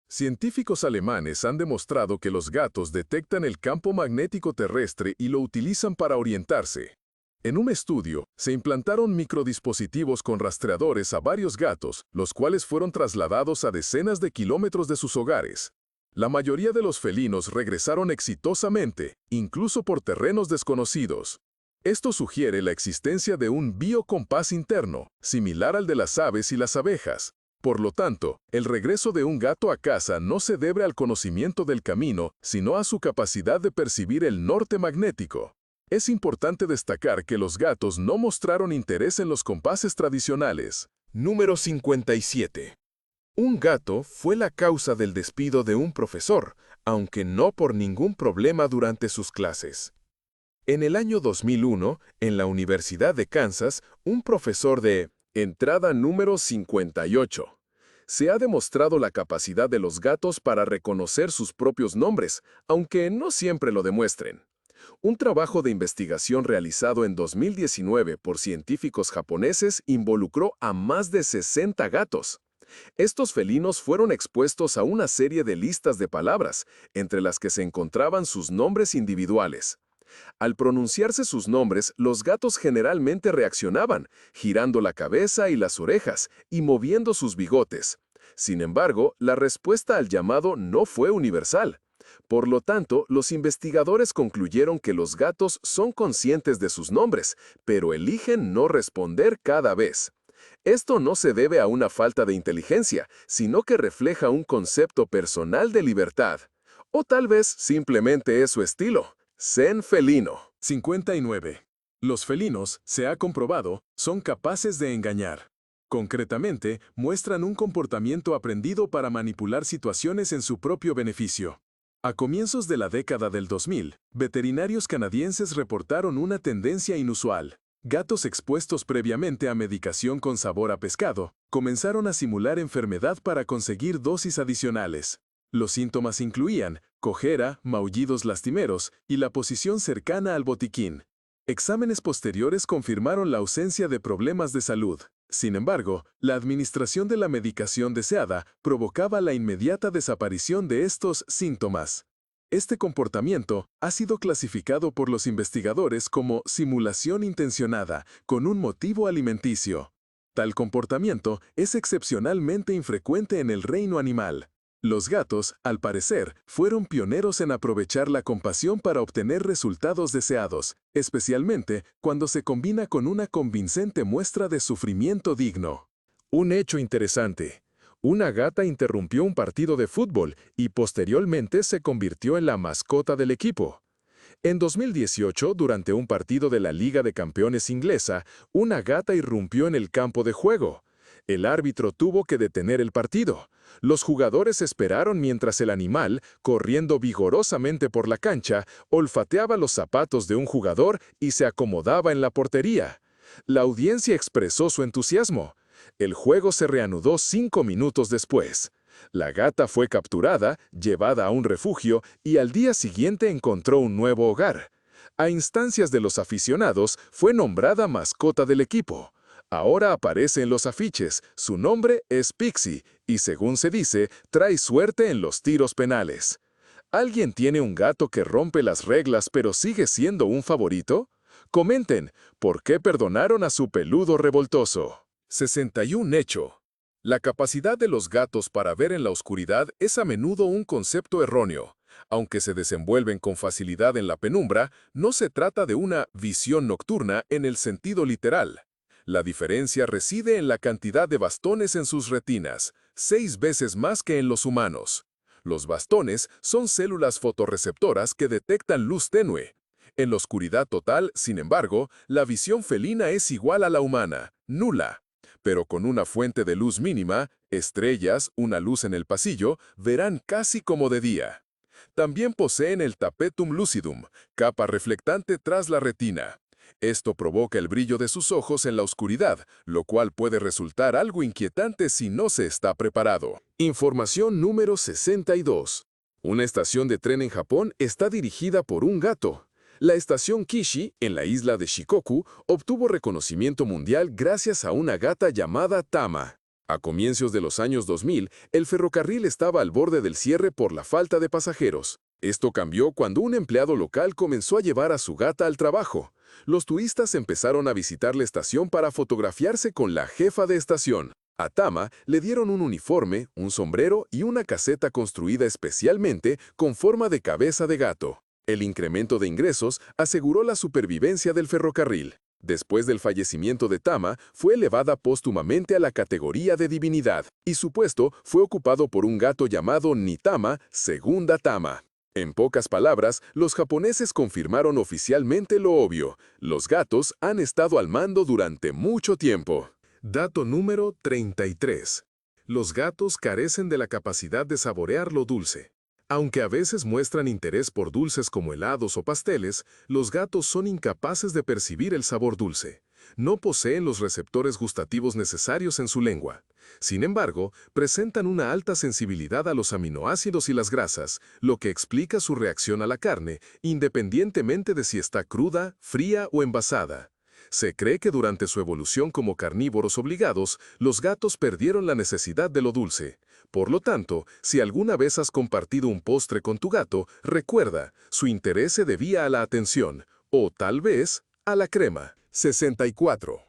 Speaker 1: Científicos alemanes han demostrado que los gatos detectan el campo magnético terrestre y lo utilizan para orientarse. En un estudio, se implantaron microdispositivos con rastreadores a varios gatos, los cuales fueron trasladados a decenas de kilómetros de sus hogares. La mayoría de los felinos regresaron exitosamente, incluso por terrenos desconocidos. Esto sugiere la existencia de un biocompás interno, similar al de las aves y las abejas. Por lo tanto, el regreso de un gato a casa no se debe al conocimiento del camino, sino a su capacidad de percibir el norte magnético. Es importante destacar que los gatos no mostraron interés en los compases tradicionales.
Speaker 2: Número 57.
Speaker 1: Un gato fue la causa del despido de un profesor, aunque no por ningún problema durante sus clases. En el año 2001, en la Universidad de Kansas, un profesor de entrada número 58. Se ha demostrado la capacidad de los gatos para reconocer sus propios nombres, aunque no siempre lo demuestren. Un trabajo de investigación realizado en 2019 por científicos japoneses involucró a más de 60 gatos. Estos felinos fueron expuestos a una serie de listas de palabras, entre las que se encontraban sus nombres individuales. Al pronunciarse sus nombres, los gatos generalmente reaccionaban, girando la cabeza y las orejas y moviendo sus bigotes. Sin embargo, la respuesta al llamado no fue universal. Por lo tanto, los investigadores concluyeron que los gatos son conscientes de sus nombres, pero eligen no responder cada vez. Esto no se debe a una falta de inteligencia, sino que refleja un concepto personal de libertad. O tal vez simplemente es su estilo. Zen felino.
Speaker 3: 59. Los felinos, se ha comprobado, son capaces de engañar. Concretamente, muestran un comportamiento aprendido para manipular situaciones en su propio beneficio. A comienzos de la década del 2000, veterinarios canadienses reportaron una tendencia inusual. Gatos expuestos previamente a medicación con sabor a pescado comenzaron a simular enfermedad para conseguir dosis adicionales. Los síntomas incluían cojera, maullidos lastimeros y la posición cercana al botiquín. Exámenes posteriores confirmaron la ausencia de problemas de salud. Sin embargo, la administración de la medicación deseada provocaba la inmediata desaparición de estos síntomas. Este comportamiento ha sido clasificado por los investigadores como simulación intencionada, con un motivo alimenticio. Tal comportamiento es excepcionalmente infrecuente en el reino animal. Los gatos, al parecer, fueron pioneros en aprovechar la compasión para obtener resultados deseados, especialmente cuando se combina con una convincente muestra de sufrimiento digno.
Speaker 1: Un hecho interesante. Una gata interrumpió un partido de fútbol y posteriormente se convirtió en la mascota del equipo. En 2018, durante un partido de la Liga de Campeones inglesa, una gata irrumpió en el campo de juego. El árbitro tuvo que detener el partido. Los jugadores esperaron mientras el animal, corriendo vigorosamente por la cancha, olfateaba los zapatos de un jugador y se acomodaba en la portería. La audiencia expresó su entusiasmo. El juego se reanudó 5 minutos después. La gata fue capturada, llevada a un refugio y al día siguiente encontró un nuevo hogar. A instancias de los aficionados, fue nombrada mascota del equipo. Ahora aparece en los afiches, su nombre es Pixie y, según se dice, trae suerte en los tiros penales. ¿Alguien tiene un gato que rompe las reglas pero sigue siendo un favorito? Comenten, ¿por qué perdonaron a su peludo revoltoso? 61 hecho. La capacidad de los gatos para ver en la oscuridad es a menudo un concepto erróneo. Aunque se desenvuelven con facilidad en la penumbra, no se trata de una visión nocturna en el sentido literal. La diferencia reside en la cantidad de bastones en sus retinas, 6 veces más que en los humanos. Los bastones son células fotorreceptoras que detectan luz tenue. En la oscuridad total, sin embargo, la visión felina es igual a la humana, nula. Pero con una fuente de luz mínima, estrellas, una luz en el pasillo, verán casi como de día. También poseen el tapetum lucidum, capa reflectante tras la retina. Esto provoca el brillo de sus ojos en la oscuridad, lo cual puede resultar algo inquietante si no se está preparado. Información número 62. Una estación de tren en Japón está dirigida por un gato. La estación Kishi, en la isla de Shikoku, obtuvo reconocimiento mundial gracias a una gata llamada Tama. A comienzos de los años 2000, el ferrocarril estaba al borde del cierre por la falta de pasajeros. Esto cambió cuando un empleado local comenzó a llevar a su gata al trabajo. Los turistas empezaron a visitar la estación para fotografiarse con la jefa de estación. A Tama le dieron un uniforme, un sombrero y una caseta construida especialmente con forma de cabeza de gato. El incremento de ingresos aseguró la supervivencia del ferrocarril. Después del fallecimiento de Tama, fue elevada póstumamente a la categoría de divinidad, y su puesto fue ocupado por un gato llamado Nitama, segunda Tama. En pocas palabras, los japoneses confirmaron oficialmente lo obvio: los gatos han estado al mando durante mucho tiempo. Dato número 33. Los gatos carecen de la capacidad de saborear lo dulce. Aunque a veces muestran interés por dulces como helados o pasteles, los gatos son incapaces de percibir el sabor dulce. No poseen los receptores gustativos necesarios en su lengua. Sin embargo, presentan una alta sensibilidad a los aminoácidos y las grasas, lo que explica su reacción a la carne, independientemente de si está cruda, fría o envasada. Se cree que durante su evolución como carnívoros obligados, los gatos perdieron la necesidad de lo dulce. Por lo tanto, si alguna vez has compartido un postre con tu gato, recuerda, su interés se debía a la atención, o tal vez, a la crema.
Speaker 2: 64.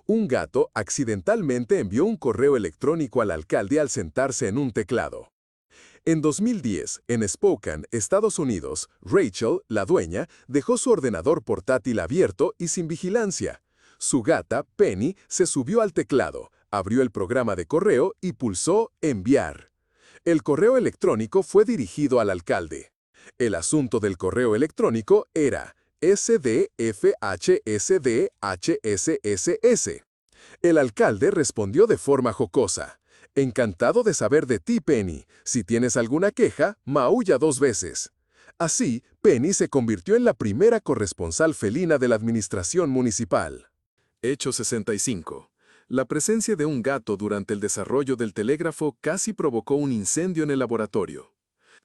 Speaker 2: Un gato accidentalmente envió un correo electrónico al alcalde al sentarse en un teclado. En 2010, en Spokane, Estados Unidos, Rachel, la dueña, dejó su ordenador portátil abierto y sin vigilancia. Su gata, Penny, se subió al teclado, abrió el programa de correo y pulsó Enviar. El correo electrónico fue dirigido al alcalde. El asunto del correo electrónico era SDFHSDHSSS. El alcalde respondió de forma jocosa. Encantado de saber de ti, Penny. Si tienes alguna queja, maulla 2 veces. Así, Penny se convirtió en la primera corresponsal felina de la administración municipal.
Speaker 1: Hecho 65. La presencia de un gato durante el desarrollo del telégrafo casi provocó un incendio en el laboratorio.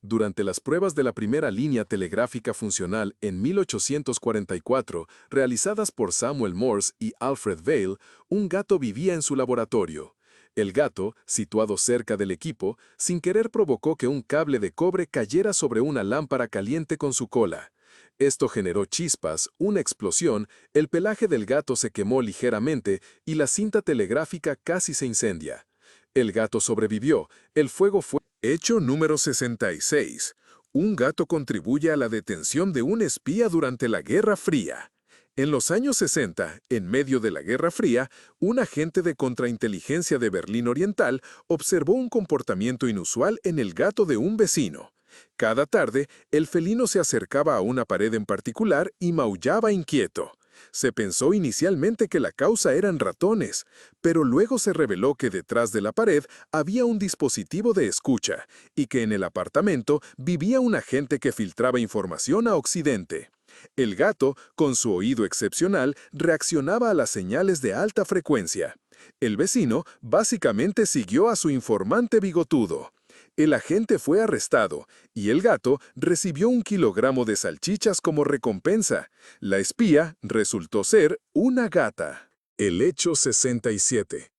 Speaker 1: Durante las pruebas de la primera línea telegráfica funcional en 1844, realizadas por Samuel Morse y Alfred Vail, un gato vivía en su laboratorio. El gato, situado cerca del equipo, sin querer provocó que un cable de cobre cayera sobre una lámpara caliente con su cola. Esto generó chispas, una explosión, el pelaje del gato se quemó ligeramente y la cinta telegráfica casi se incendia. El gato sobrevivió, el fuego fue...
Speaker 2: Hecho número 66. Un gato contribuye a la detención de un espía durante la Guerra Fría. En los años 60, en medio de la Guerra Fría, un agente de contrainteligencia de Berlín Oriental observó un comportamiento inusual en el gato de un vecino. Cada tarde, el felino se acercaba a una pared en particular y maullaba inquieto. Se pensó inicialmente que la causa eran ratones, pero luego se reveló que detrás de la pared había un dispositivo de escucha y que en el apartamento vivía un agente que filtraba información a Occidente. El gato, con su oído excepcional, reaccionaba a las señales de alta frecuencia. El vecino básicamente siguió a su informante bigotudo. El agente fue arrestado y el gato recibió 1 kilogramo de salchichas como recompensa. La espía resultó ser una gata.
Speaker 1: El hecho 67.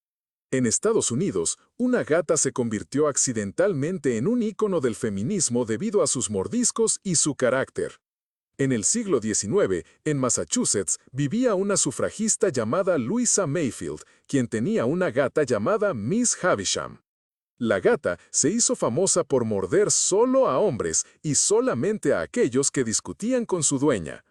Speaker 1: En Estados Unidos, una gata se convirtió accidentalmente en un ícono del feminismo debido a sus mordiscos y su carácter. En el siglo XIX, en Massachusetts, vivía una sufragista llamada Louisa Mayfield, quien tenía una gata llamada Miss Havisham. La gata se hizo famosa por morder solo a hombres y solamente a aquellos que discutían con su dueña.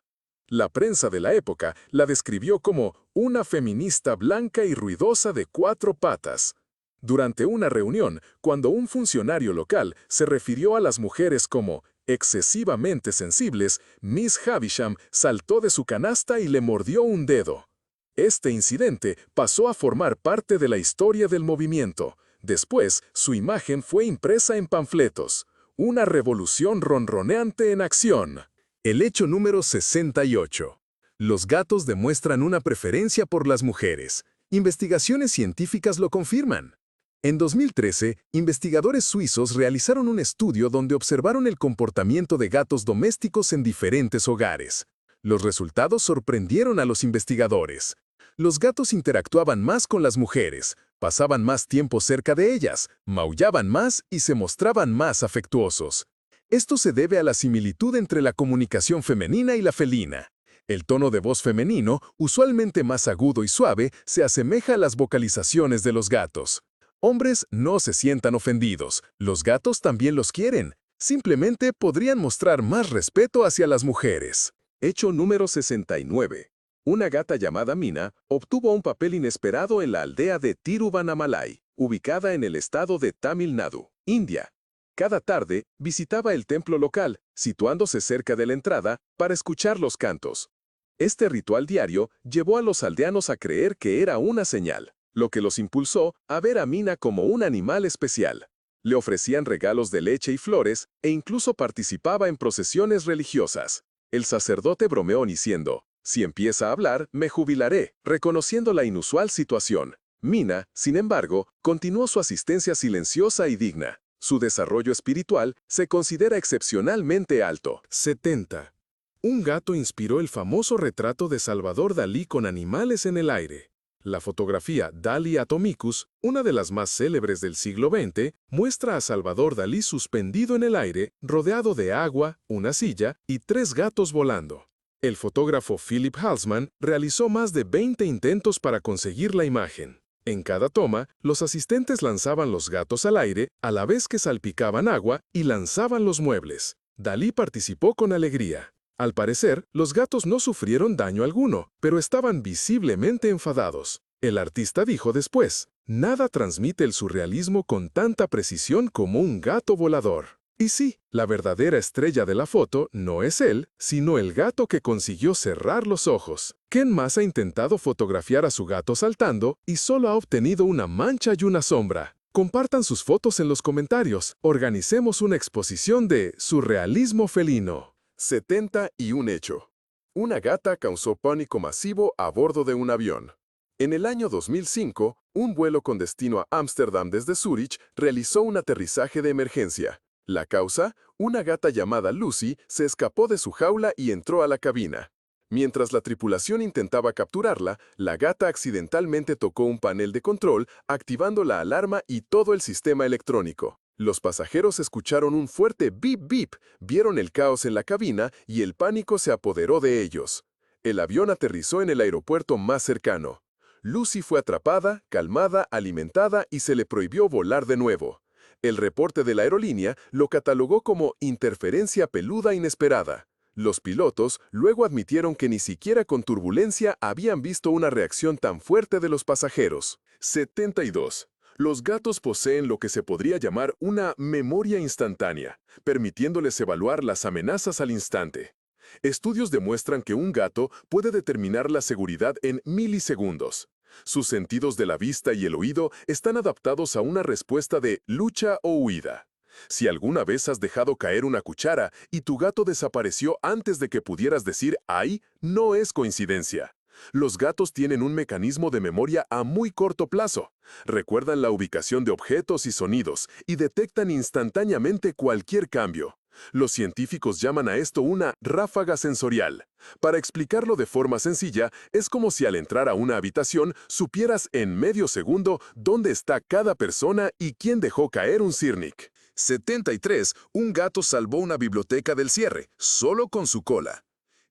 Speaker 1: La prensa de la época la describió como una feminista blanca y ruidosa de 4 patas. Durante una reunión, cuando un funcionario local se refirió a las mujeres como excesivamente sensibles, Miss Havisham saltó de su canasta y le mordió un dedo. Este incidente pasó a formar parte de la historia del movimiento. Después, su imagen fue impresa en panfletos. Una revolución ronroneante en acción.
Speaker 2: El hecho número 68. Los gatos demuestran una preferencia por las mujeres. Investigaciones científicas lo confirman. En 2013, investigadores suizos realizaron un estudio donde observaron el comportamiento de gatos domésticos en diferentes hogares. Los resultados sorprendieron a los investigadores. Los gatos interactuaban más con las mujeres, pasaban más tiempo cerca de ellas, maullaban más y se mostraban más afectuosos. Esto se debe a la similitud entre la comunicación femenina y la felina. El tono de voz femenino, usualmente más agudo y suave, se asemeja a las vocalizaciones de los gatos. Hombres no se sientan ofendidos, los gatos también los quieren. Simplemente podrían mostrar más respeto hacia las mujeres.
Speaker 1: Hecho número 69. Una gata llamada Mina obtuvo un papel inesperado en la aldea de Tiruvannamalai, ubicada en el estado de Tamil Nadu, India. Cada tarde visitaba el templo local, situándose cerca de la entrada para escuchar los cantos. Este ritual diario llevó a los aldeanos a creer que era una señal. lo que los impulsó a ver a Mina como un animal especial. Le ofrecían regalos de leche y flores e incluso participaba en procesiones religiosas. El sacerdote bromeó diciendo, «Si empieza a hablar, me jubilaré», reconociendo la inusual situación. Mina, sin embargo, continuó su asistencia silenciosa y digna. Su desarrollo espiritual se considera excepcionalmente alto. 70. Un gato inspiró el famoso retrato de Salvador Dalí con animales en el aire. La fotografía Dali Atomicus, una de las más célebres del siglo XX, muestra a Salvador Dalí suspendido en el aire, rodeado de agua, una silla y 3 gatos volando. El fotógrafo Philip Halsman realizó más de 20 intentos para conseguir la imagen. En cada toma, los asistentes lanzaban los gatos al aire a la vez que salpicaban agua y lanzaban los muebles. Dalí participó con alegría. Al parecer, los gatos no sufrieron daño alguno, pero estaban visiblemente enfadados. El artista dijo después, «Nada transmite el surrealismo con tanta precisión como un gato volador». Y sí, la verdadera estrella de la foto no es él, sino el gato que consiguió cerrar los ojos. Ken Más ha intentado fotografiar a su gato saltando y solo ha obtenido una mancha y una sombra. Compartan sus fotos en los comentarios. Organicemos una exposición de surrealismo felino. 70 y un hecho. Una gata causó pánico masivo a bordo de un avión. En el año 2005, un vuelo con destino a Ámsterdam desde Zúrich realizó un aterrizaje de emergencia. La causa, una gata llamada Lucy se escapó de su jaula y entró a la cabina. Mientras la tripulación intentaba capturarla, la gata accidentalmente tocó un panel de control, activando la alarma y todo el sistema electrónico. Los pasajeros escucharon un fuerte bip bip, vieron el caos en la cabina y el pánico se apoderó de ellos. El avión aterrizó en el aeropuerto más cercano. Lucy fue atrapada, calmada, alimentada y se le prohibió volar de nuevo. El reporte de la aerolínea lo catalogó como interferencia peluda inesperada. Los pilotos luego admitieron que ni siquiera con turbulencia habían visto una reacción tan fuerte de los pasajeros. 72. Los gatos poseen lo que se podría llamar una memoria instantánea, permitiéndoles evaluar las amenazas al instante. Estudios demuestran que un gato puede determinar la seguridad en milisegundos. Sus sentidos de la vista y el oído están adaptados a una respuesta de lucha o huida. Si alguna vez has dejado caer una cuchara y tu gato desapareció antes de que pudieras decir ¡ay!, no es coincidencia. Los gatos tienen un mecanismo de memoria a muy corto plazo. Recuerdan la ubicación de objetos y sonidos y detectan instantáneamente cualquier cambio. Los científicos llaman a esto una ráfaga sensorial. Para explicarlo de forma sencilla, es como si al entrar a una habitación supieras en medio segundo dónde está cada persona y quién dejó caer un Sirnik. 73. Un gato salvó una biblioteca del cierre, solo con su cola.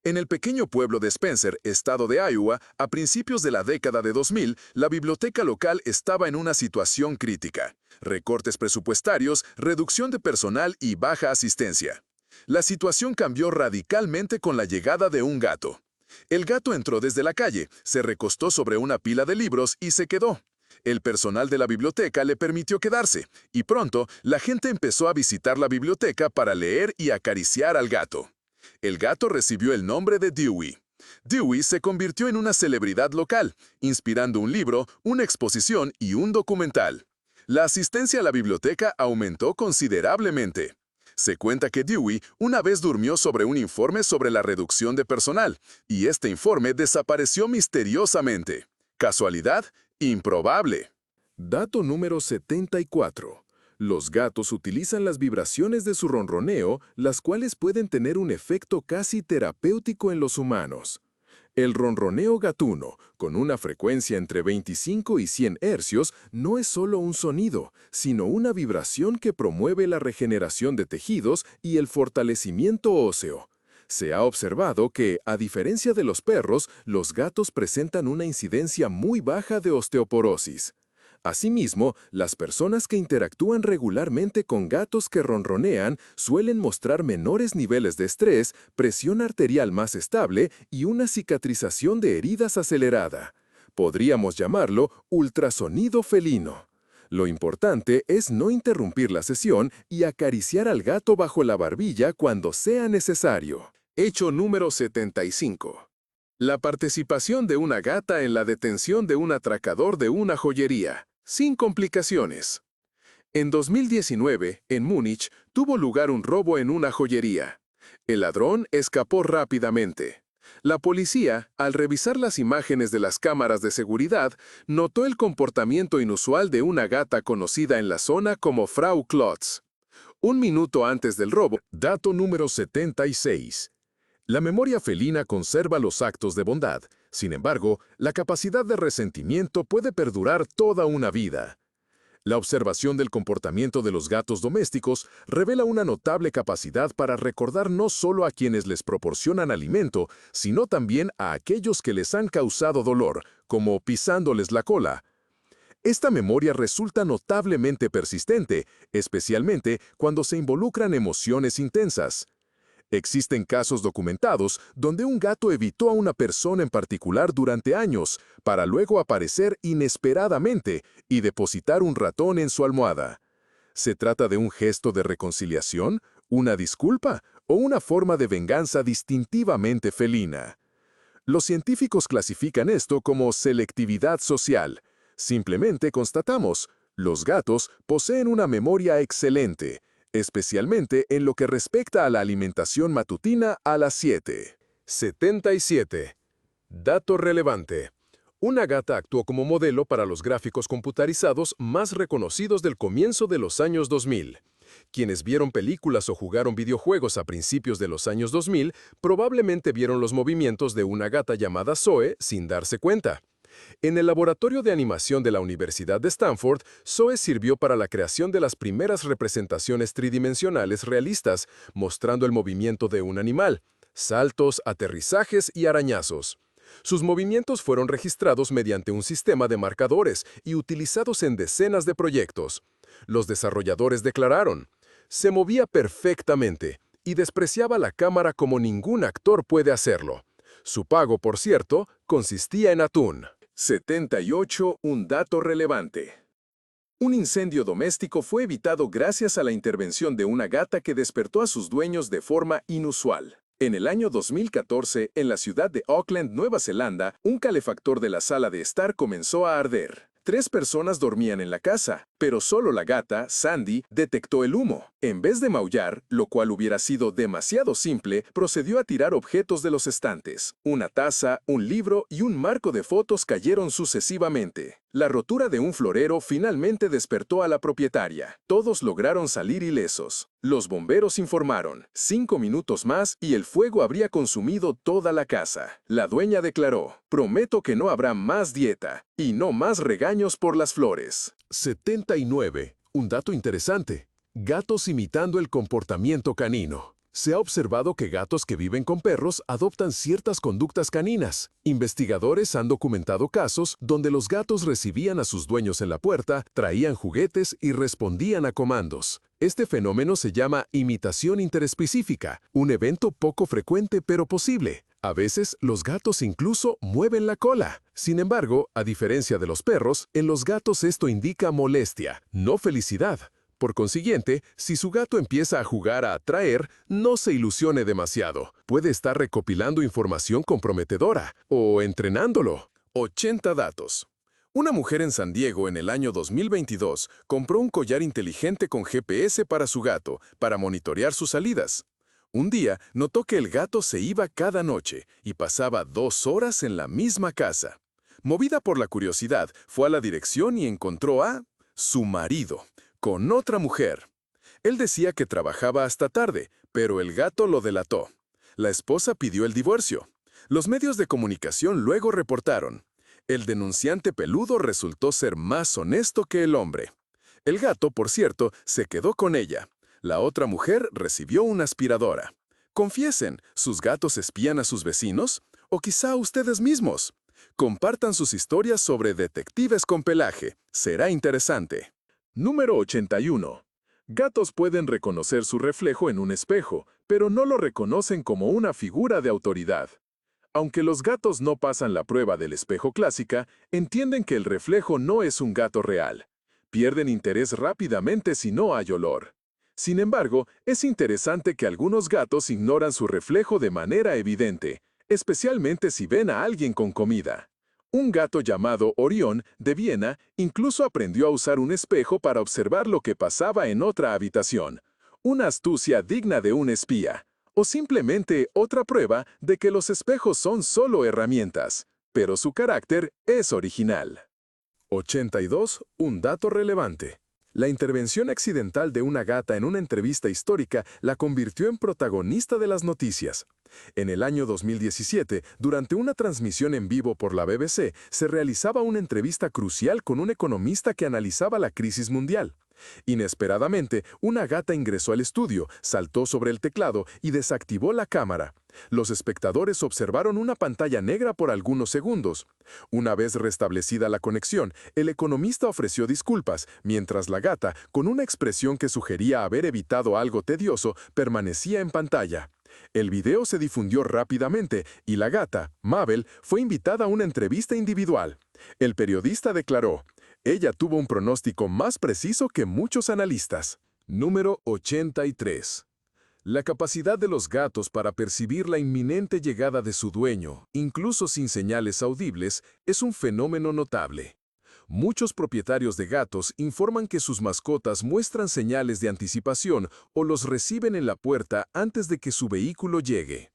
Speaker 1: En el pequeño pueblo de Spencer, estado de Iowa, a principios de la década de 2000, la biblioteca local estaba en una situación crítica. Recortes presupuestarios, reducción de personal y baja asistencia. La situación cambió radicalmente con la llegada de un gato. El gato entró desde la calle, se recostó sobre una pila de libros y se quedó. El personal de la biblioteca le permitió quedarse, y pronto la gente empezó a visitar la biblioteca para leer y acariciar al gato. El gato recibió el nombre de Dewey. Dewey se convirtió en una celebridad local, inspirando un libro, una exposición y un documental. La asistencia a la biblioteca aumentó considerablemente. Se cuenta que Dewey una vez durmió sobre un informe sobre la reducción de personal, y este informe desapareció misteriosamente. ¿Casualidad? Improbable. Dato número 74. Los gatos utilizan las vibraciones de su ronroneo, las cuales pueden tener un efecto casi terapéutico en los humanos. El ronroneo gatuno, con una frecuencia entre 25 y 100 hercios, no es solo un sonido, sino una vibración que promueve la regeneración de tejidos y el fortalecimiento óseo. Se ha observado que, a diferencia de los perros, los gatos presentan una incidencia muy baja de osteoporosis. Asimismo, las personas que interactúan regularmente con gatos que ronronean suelen mostrar menores niveles de estrés, presión arterial más estable y una cicatrización de heridas acelerada. Podríamos llamarlo ultrasonido felino. Lo importante es no interrumpir la sesión y acariciar al gato bajo la barbilla cuando sea necesario. Hecho número 75.
Speaker 2: La participación de una gata en la detención de un atracador de una joyería, sin complicaciones. En 2019, en Múnich, tuvo lugar un robo en una joyería. El ladrón escapó rápidamente. La policía, al revisar las imágenes de las cámaras de seguridad, notó el comportamiento inusual de una gata conocida en la zona como Frau Klotz. Un minuto antes del robo.
Speaker 1: Dato número 76. La memoria felina conserva los actos de bondad. Sin embargo, la capacidad de resentimiento puede perdurar toda una vida. La observación del comportamiento de los gatos domésticos revela una notable capacidad para recordar no solo a quienes les proporcionan alimento, sino también a aquellos que les han causado dolor, como pisándoles la cola. Esta memoria resulta notablemente persistente, especialmente cuando se involucran emociones intensas. Existen casos documentados donde un gato evitó a una persona en particular durante años, para luego aparecer inesperadamente y depositar un ratón en su almohada. ¿Se trata de un gesto de reconciliación, una disculpa o una forma de venganza distintivamente felina? Los científicos clasifican esto como selectividad social. Simplemente constatamos, los gatos poseen una memoria excelente, especialmente en lo que respecta a la alimentación matutina a las 7.
Speaker 2: 77. Dato relevante. Una gata actuó como modelo para los gráficos computarizados más reconocidos del comienzo de los años 2000. Quienes vieron películas o jugaron videojuegos a principios de los años 2000 probablemente vieron los movimientos de una gata llamada Zoe sin darse cuenta. En el laboratorio de animación de la Universidad de Stanford, Zoe sirvió para la creación de las primeras representaciones tridimensionales realistas, mostrando el movimiento de un animal, saltos, aterrizajes y arañazos. Sus movimientos fueron registrados mediante un sistema de marcadores y utilizados en decenas de proyectos. Los desarrolladores declararon, se movía perfectamente y despreciaba la cámara como ningún actor puede hacerlo. Su pago, por cierto, consistía en atún.
Speaker 1: 78. Un dato relevante. Un incendio doméstico fue evitado gracias a la intervención de una gata que despertó a sus dueños de forma inusual. En el año 2014, en la ciudad de Auckland, Nueva Zelanda, un calefactor de la sala de estar comenzó a arder. 3 personas dormían en la casa, pero solo la gata, Sandy, detectó el humo. En vez de maullar, lo cual hubiera sido demasiado simple, procedió a tirar objetos de los estantes. Una taza, un libro y un marco de fotos cayeron sucesivamente. La rotura de un florero finalmente despertó a la propietaria. Todos lograron salir ilesos. Los bomberos informaron, 5 minutos más y el fuego habría consumido toda la casa. La dueña declaró, prometo que no habrá más dieta y no más regaños por las flores. 79. Un dato interesante. Gatos imitando el comportamiento canino. Se ha observado que gatos que viven con perros adoptan ciertas conductas caninas. Investigadores han documentado casos donde los gatos recibían a sus dueños en la puerta, traían juguetes y respondían a comandos. Este fenómeno se llama imitación interespecífica, un evento poco frecuente pero posible. A veces, los gatos incluso mueven la cola. Sin embargo, a diferencia de los perros, en los gatos esto indica molestia, no felicidad. Por consiguiente, si su gato empieza a jugar a atraer, no se ilusione demasiado. Puede estar recopilando información comprometedora o entrenándolo. 80 datos. Una mujer en San Diego en el año 2022 compró un collar inteligente con GPS para su gato, para monitorear sus salidas. Un día, notó que el gato se iba cada noche y pasaba 2 horas en la misma casa. Movida por la curiosidad, fue a la dirección y encontró a su marido, con otra mujer. Él decía que trabajaba hasta tarde, pero el gato lo delató. La esposa pidió el divorcio. Los medios de comunicación luego reportaron. El denunciante peludo resultó ser más honesto que el hombre. El gato, por cierto, se quedó con ella. La otra mujer recibió una aspiradora. Confiesen, ¿sus gatos espían a sus vecinos? ¿O quizá a ustedes mismos? Compartan sus historias sobre detectives con pelaje. Será interesante. Número 81. Gatos pueden reconocer su reflejo en un espejo, pero no lo reconocen como una figura de autoridad. Aunque los gatos no pasan la prueba del espejo clásica, entienden que el reflejo no es un gato real. Pierden interés rápidamente si no hay olor. Sin embargo, es interesante que algunos gatos ignoran su reflejo de manera evidente. especialmente si ven a alguien con comida. Un gato llamado Orión, de Viena, incluso aprendió a usar un espejo para observar lo que pasaba en otra habitación. Una astucia digna de un espía. O simplemente otra prueba de que los espejos son solo herramientas, pero su carácter es original. 82. Un dato relevante. La intervención accidental de una gata en una entrevista histórica la convirtió en protagonista de las noticias. En el año 2017, durante una transmisión en vivo por la BBC, se realizaba una entrevista crucial con un economista que analizaba la crisis mundial. Inesperadamente, una gata ingresó al estudio, saltó sobre el teclado y desactivó la cámara. Los espectadores observaron una pantalla negra por algunos segundos. Una vez restablecida la conexión, el economista ofreció disculpas, mientras la gata, con una expresión que sugería haber evitado algo tedioso, permanecía en pantalla. El video se difundió rápidamente y la gata, Mabel, fue invitada a una entrevista individual. El periodista declaró: ella tuvo un pronóstico más preciso que muchos analistas. Número 83. La capacidad de los gatos para percibir la inminente llegada de su dueño, incluso sin señales audibles, es un fenómeno notable. Muchos propietarios de gatos informan que sus mascotas muestran señales de anticipación o los reciben en la puerta antes de que su vehículo llegue.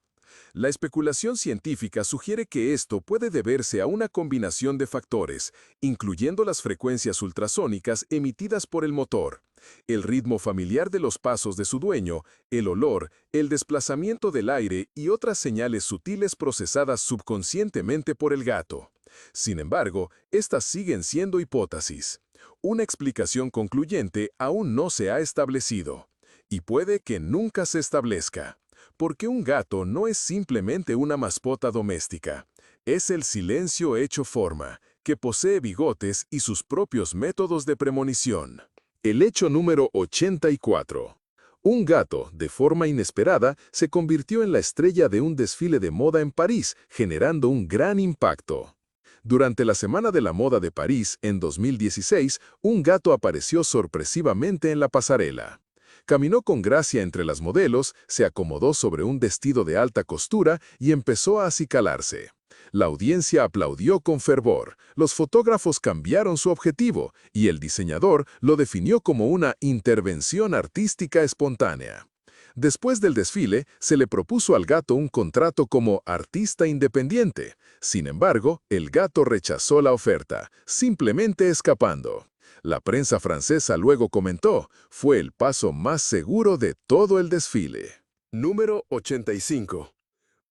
Speaker 1: La especulación científica sugiere que esto puede deberse a una combinación de factores, incluyendo las frecuencias ultrasónicas emitidas por el motor, el ritmo familiar de los pasos de su dueño, el olor, el desplazamiento del aire y otras señales sutiles procesadas subconscientemente por el gato. Sin embargo, estas siguen siendo hipótesis. Una explicación concluyente aún no se ha establecido, y puede que nunca se establezca. Porque un gato no es simplemente una mascota doméstica. Es el silencio hecho forma, que posee bigotes y sus propios métodos de premonición. El hecho número 84. Un gato, de forma inesperada, se convirtió en la estrella de un desfile de moda en París, generando un gran impacto. Durante la Semana de la Moda de París, en 2016, un gato apareció sorpresivamente en la pasarela. Caminó con gracia entre las modelos, se acomodó sobre un vestido de alta costura y empezó a acicalarse. La audiencia aplaudió con fervor, los fotógrafos cambiaron su objetivo y el diseñador lo definió como una intervención artística espontánea. Después del desfile, se le propuso al gato un contrato como artista independiente. Sin embargo, el gato rechazó la oferta, simplemente escapando. La prensa francesa luego comentó: fue el paso más seguro de todo el desfile. Número 85.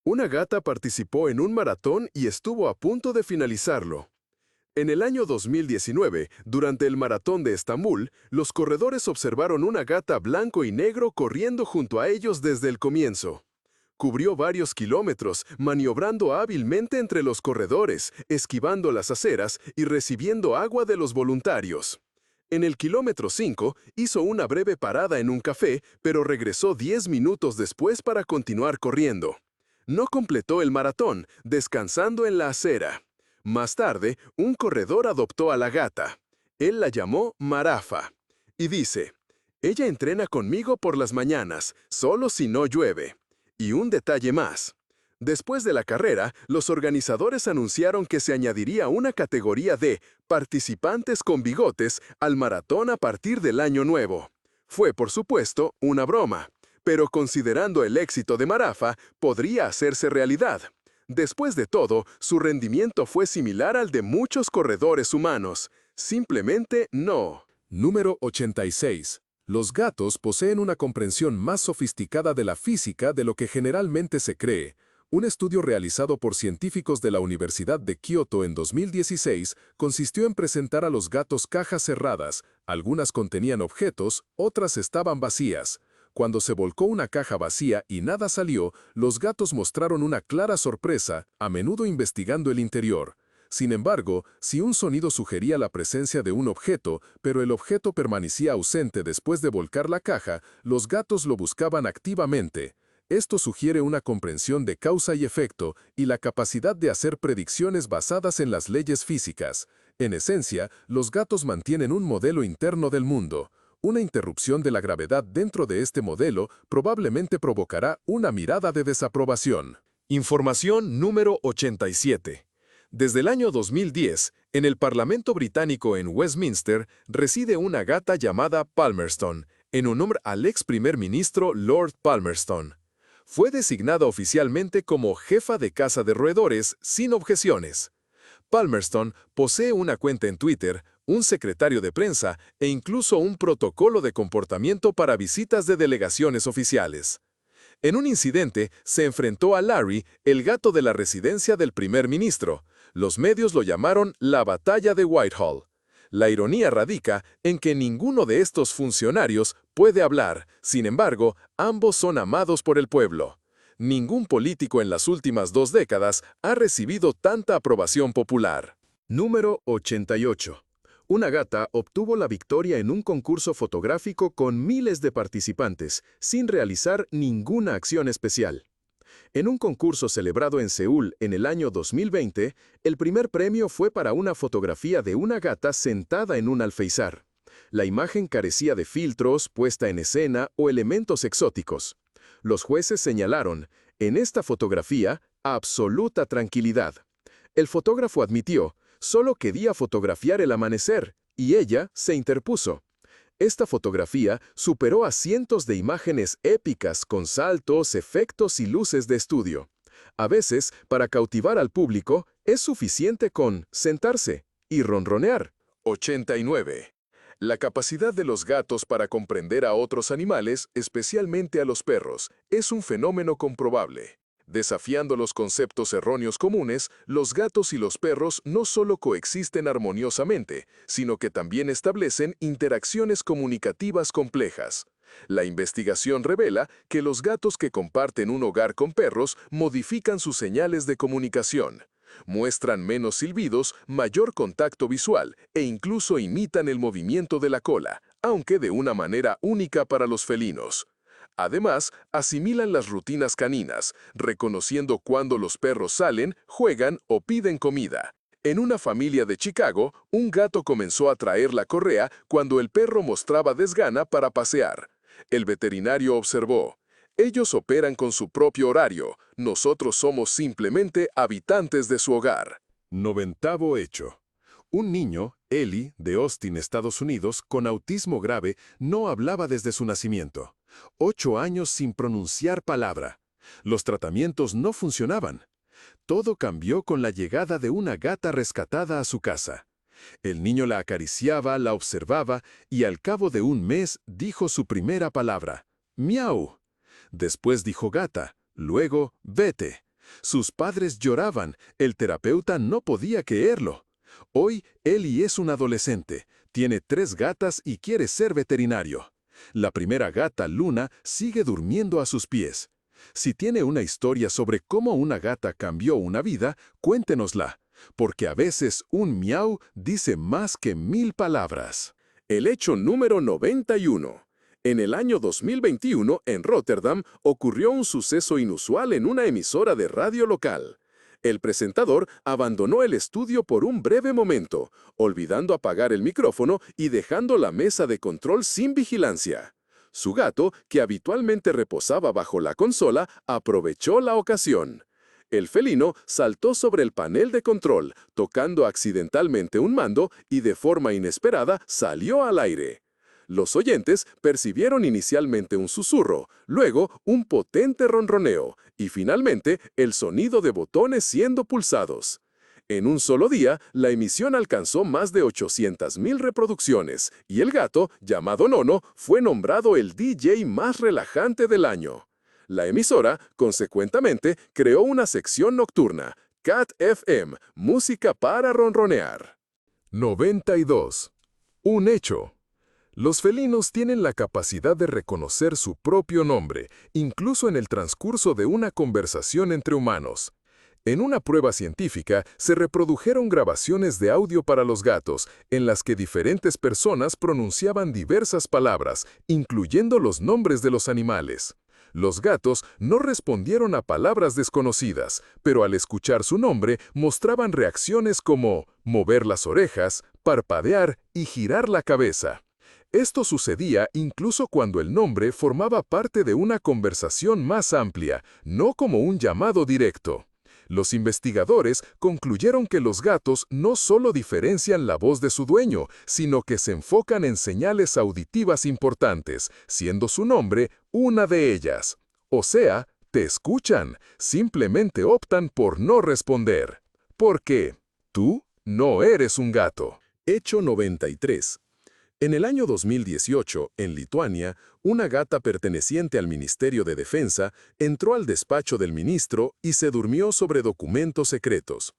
Speaker 1: Una gata participó en un maratón y estuvo a punto de finalizarlo. En el año 2019, durante el maratón de Estambul, los corredores observaron una gata blanco y negro corriendo junto a ellos desde el comienzo. Cubrió varios kilómetros, maniobrando hábilmente entre los corredores, esquivando las aceras y recibiendo agua de los voluntarios. En el kilómetro 5, hizo una breve parada en un café, pero regresó 10 minutos después para continuar corriendo. No completó el maratón, descansando en la acera. Más tarde, un corredor adoptó a la gata. Él la llamó Marafa. Y dice: ella entrena conmigo por las mañanas, solo si no llueve. Y un detalle más. Después de la carrera, los organizadores anunciaron que se añadiría una categoría de participantes con bigotes al maratón a partir del año nuevo. Fue, por supuesto, una broma, pero considerando el éxito de Marafa, podría hacerse realidad. Después de todo, su rendimiento fue similar al de muchos corredores humanos. Simplemente no. Número 86. Los gatos poseen una comprensión más sofisticada de la física de lo que generalmente se cree. Un estudio realizado por científicos de la Universidad de Kioto en 2016 consistió en presentar a los gatos cajas cerradas. Algunas contenían objetos, otras estaban vacías. Cuando se volcó una caja vacía y nada salió, los gatos mostraron una clara sorpresa, a menudo investigando el interior. Sin embargo, si un sonido sugería la presencia de un objeto, pero el objeto permanecía ausente después de volcar la caja, los gatos lo buscaban activamente. Esto sugiere una comprensión de causa y efecto y la capacidad de hacer predicciones basadas en las leyes físicas. En esencia, los gatos mantienen un modelo interno del mundo. Una interrupción de la gravedad dentro de este modelo probablemente provocará una mirada de desaprobación. Información número 87. Desde el año 2010, en el Parlamento británico en Westminster reside una gata llamada Palmerston, en honor al ex primer ministro Lord Palmerston. Fue designada oficialmente como jefa de casa de roedores sin objeciones. Palmerston posee una cuenta en Twitter, un secretario de prensa e incluso un protocolo de comportamiento para visitas de delegaciones oficiales. En un incidente, se enfrentó a Larry, el gato de la residencia del primer ministro. Los medios lo llamaron la batalla de Whitehall. La ironía radica en que ninguno de estos funcionarios puede hablar, sin embargo, ambos son amados por el pueblo. Ningún político en las últimas 2 décadas ha recibido tanta aprobación popular.
Speaker 3: Número 88. Una gata obtuvo la victoria en un concurso fotográfico con miles de participantes, sin realizar ninguna acción especial. En un concurso celebrado en Seúl en el año 2020, el primer premio fue para una fotografía de una gata sentada en un alféizar. La imagen carecía de filtros, puesta en escena o elementos exóticos. Los jueces señalaron, en esta fotografía, absoluta tranquilidad. El fotógrafo admitió, solo quería fotografiar el amanecer, y ella se interpuso. Esta fotografía superó a cientos de imágenes épicas con saltos, efectos y luces de estudio. A veces, para cautivar al público, es suficiente con sentarse y ronronear.
Speaker 2: 89. La capacidad de los gatos para comprender a otros animales, especialmente a los perros, es un fenómeno comprobable. Desafiando los conceptos erróneos comunes, los gatos y los perros no solo coexisten armoniosamente, sino que también establecen interacciones comunicativas complejas. La investigación revela que los gatos que comparten un hogar con perros modifican sus señales de comunicación. Muestran menos silbidos, mayor contacto visual e incluso imitan el movimiento de la cola, aunque de una manera única para los felinos. Además, asimilan las rutinas caninas, reconociendo cuando los perros salen, juegan o piden comida. En una familia de Chicago, un gato comenzó a traer la correa cuando el perro mostraba desgana para pasear. El veterinario observó, ellos operan con su propio horario, nosotros somos simplemente habitantes de su hogar.
Speaker 1: 90º hecho. Un niño, Ellie, de Austin, Estados Unidos, con autismo grave, no hablaba desde su nacimiento. 8 años sin pronunciar palabra. Los tratamientos no funcionaban. Todo cambió con la llegada de una gata rescatada a su casa. El niño la acariciaba, la observaba y al cabo de un mes dijo su primera palabra, miau. Después dijo gata, luego vete. Sus padres lloraban, el terapeuta no podía creerlo. Hoy, Ellie es un adolescente, tiene 3 gatas y quiere ser veterinario. La primera gata, Luna, sigue durmiendo a sus pies. Si tiene una historia sobre cómo una gata cambió una vida, cuéntenosla, porque a veces un miau dice más que 1000 palabras.
Speaker 2: El hecho número 91. En el año 2021, en Rotterdam, ocurrió un suceso inusual en una emisora de radio local. El presentador abandonó el estudio por un breve momento, olvidando apagar el micrófono y dejando la mesa de control sin vigilancia. Su gato, que habitualmente reposaba bajo la consola, aprovechó la ocasión. El felino saltó sobre el panel de control, tocando accidentalmente un mando y de forma inesperada salió al aire. Los oyentes percibieron inicialmente un susurro, luego un potente ronroneo y finalmente el sonido de botones siendo pulsados. En un solo día, la emisión alcanzó más de 800,000 reproducciones y el gato, llamado Nono, fue nombrado el DJ más relajante del año. La emisora, consecuentemente, creó una sección nocturna, Cat FM, música para ronronear.
Speaker 1: 92. Un hecho. Los felinos tienen la capacidad de reconocer su propio nombre, incluso en el transcurso de una conversación entre humanos. En una prueba científica, se reprodujeron grabaciones de audio para los gatos, en las que diferentes personas pronunciaban diversas palabras, incluyendo los nombres de los animales. Los gatos no respondieron a palabras desconocidas, pero al escuchar su nombre mostraban reacciones como mover las orejas, parpadear y girar la cabeza.
Speaker 2: Esto sucedía incluso cuando el nombre formaba parte de una conversación más amplia, no como un llamado directo. Los investigadores concluyeron que los gatos no solo diferencian la voz de su dueño, sino que se enfocan en señales auditivas importantes, siendo su nombre una de ellas. O sea, te escuchan, simplemente optan por no responder. Porque tú no eres un gato.
Speaker 1: Hecho 93. En el año 2018, en Lituania, una gata perteneciente al Ministerio de Defensa entró al despacho del ministro y se durmió sobre documentos secretos.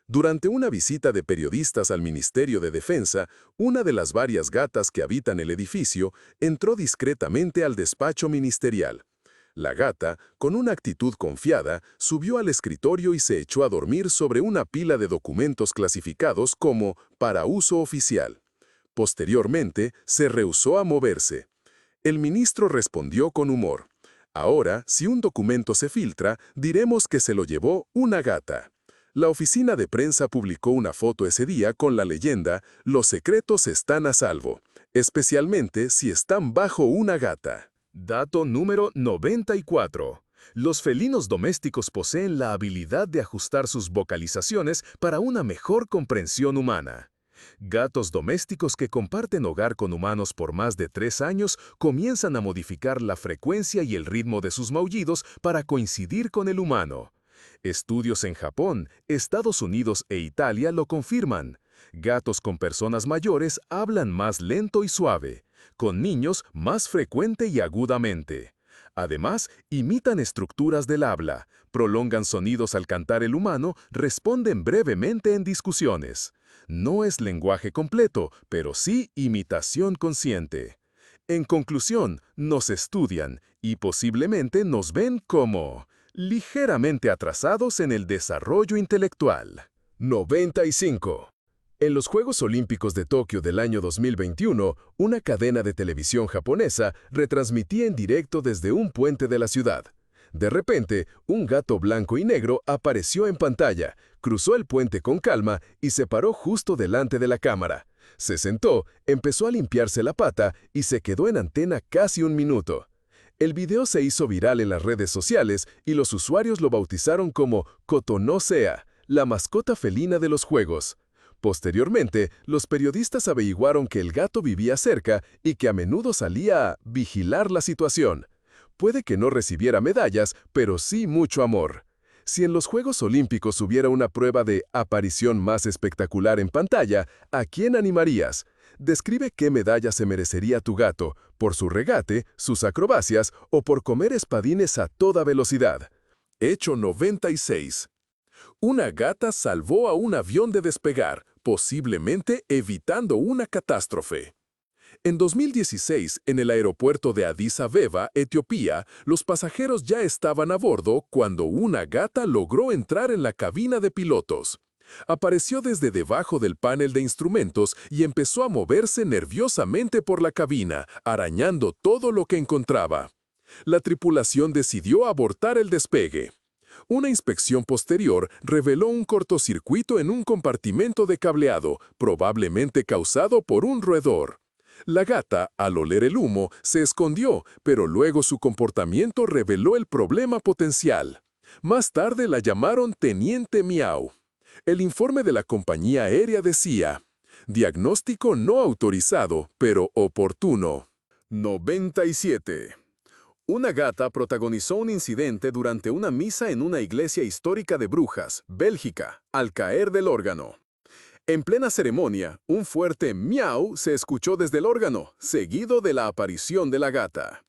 Speaker 1: Durante una visita de periodistas al Ministerio de Defensa, una de las varias gatas que habitan el edificio entró discretamente al despacho ministerial. La gata, con una actitud confiada, subió al escritorio y se echó a dormir sobre una pila de documentos clasificados como para uso oficial. Posteriormente, se rehusó a moverse. El ministro respondió con humor. Ahora, si un documento se filtra, diremos que se lo llevó una gata. La oficina de prensa publicó una foto ese día con la leyenda «Los secretos están a salvo», especialmente si están bajo una gata.
Speaker 3: Dato número 94. Los felinos domésticos poseen la habilidad de ajustar sus vocalizaciones para una mejor comprensión humana. Gatos domésticos que comparten hogar con humanos por más de 3 años comienzan a modificar la frecuencia y el ritmo de sus maullidos para coincidir con el humano. Estudios en Japón, Estados Unidos e Italia lo confirman. Gatos con personas mayores hablan más lento y suave, con niños más frecuente y agudamente. Además, imitan estructuras del habla, prolongan sonidos al cantar el humano, responden brevemente en discusiones. No es lenguaje completo, pero sí imitación consciente. En conclusión, nos estudian y posiblemente nos ven como ligeramente atrasados en el desarrollo intelectual. 95. En los Juegos Olímpicos de Tokio del año 2021, una cadena de televisión japonesa retransmitía en directo desde un puente de la ciudad. De repente, un gato blanco y negro apareció en pantalla, cruzó el puente con calma y se paró justo delante de la cámara. Se sentó, empezó a limpiarse la pata y se quedó en antena casi un minuto. El video se hizo viral en las redes sociales y los usuarios lo bautizaron como Kotonosea, la mascota felina de los Juegos. Posteriormente, los periodistas averiguaron que el gato vivía cerca y que a menudo salía a vigilar la situación. Puede que no recibiera medallas, pero sí mucho amor. Si en los Juegos Olímpicos hubiera una prueba de aparición más espectacular en pantalla, ¿a quién animarías? Describe qué medalla se merecería tu gato, por su regate, sus acrobacias o por comer espadines a toda velocidad.
Speaker 1: Hecho 96. Una gata salvó a un avión de despegar, posiblemente evitando una catástrofe. En 2016, en el aeropuerto de Addis Abeba, Etiopía, los pasajeros ya estaban a bordo cuando una gata logró entrar en la cabina de pilotos. Apareció desde debajo del panel de instrumentos y empezó a moverse nerviosamente por la cabina, arañando todo lo que encontraba. La tripulación decidió abortar el despegue. Una inspección posterior reveló un cortocircuito en un compartimento de cableado, probablemente causado por un roedor. La gata, al oler el humo, se escondió, pero luego su comportamiento reveló el problema potencial. Más tarde la llamaron Teniente Miau. El informe de la compañía aérea decía: diagnóstico no autorizado, pero oportuno.
Speaker 3: 97. Una gata protagonizó un incidente durante una misa en una iglesia histórica de Brujas, Bélgica, al caer del órgano. En plena ceremonia, un fuerte miau se escuchó desde el órgano, seguido de la aparición de la gata.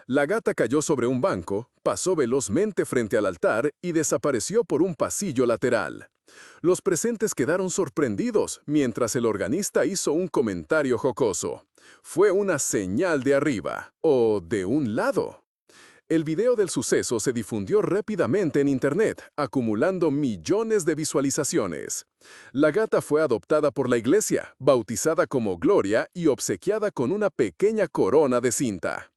Speaker 3: La gata cayó sobre un banco, pasó velozmente frente al altar y desapareció por un pasillo lateral. Los presentes quedaron sorprendidos mientras el organista hizo un comentario jocoso. Fue una señal de arriba, o de un lado. El video del suceso se difundió rápidamente en Internet, acumulando millones de visualizaciones. La gata fue adoptada por la iglesia, bautizada como Gloria y obsequiada con una pequeña corona de cinta.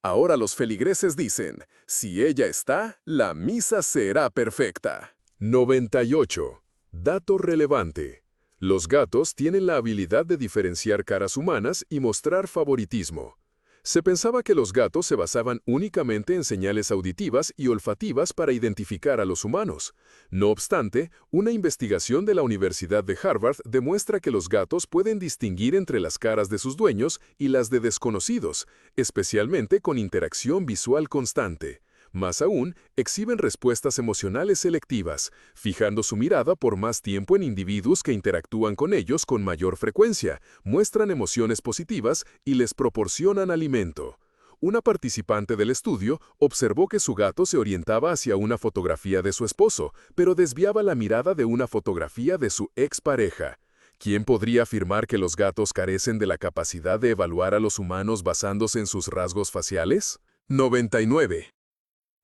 Speaker 3: Ahora los feligreses dicen: si ella está, la misa será perfecta.
Speaker 1: 98. Dato relevante.
Speaker 2: Los gatos tienen la habilidad de diferenciar caras humanas y mostrar favoritismo. Se pensaba que los gatos se basaban únicamente en señales auditivas y olfativas para identificar a los humanos. No obstante, una investigación de la Universidad de Harvard demuestra que los gatos pueden distinguir entre las caras de sus dueños y las de desconocidos, especialmente con interacción visual constante. Más aún, exhiben respuestas emocionales selectivas, fijando su mirada por más tiempo en individuos que interactúan con ellos con mayor frecuencia, muestran emociones positivas y les proporcionan alimento. Una participante del estudio observó que su gato se orientaba hacia una fotografía de su esposo, pero desviaba la mirada de una fotografía de su expareja. ¿Quién podría afirmar que los gatos carecen de la capacidad de evaluar a los humanos basándose en sus rasgos faciales? 99.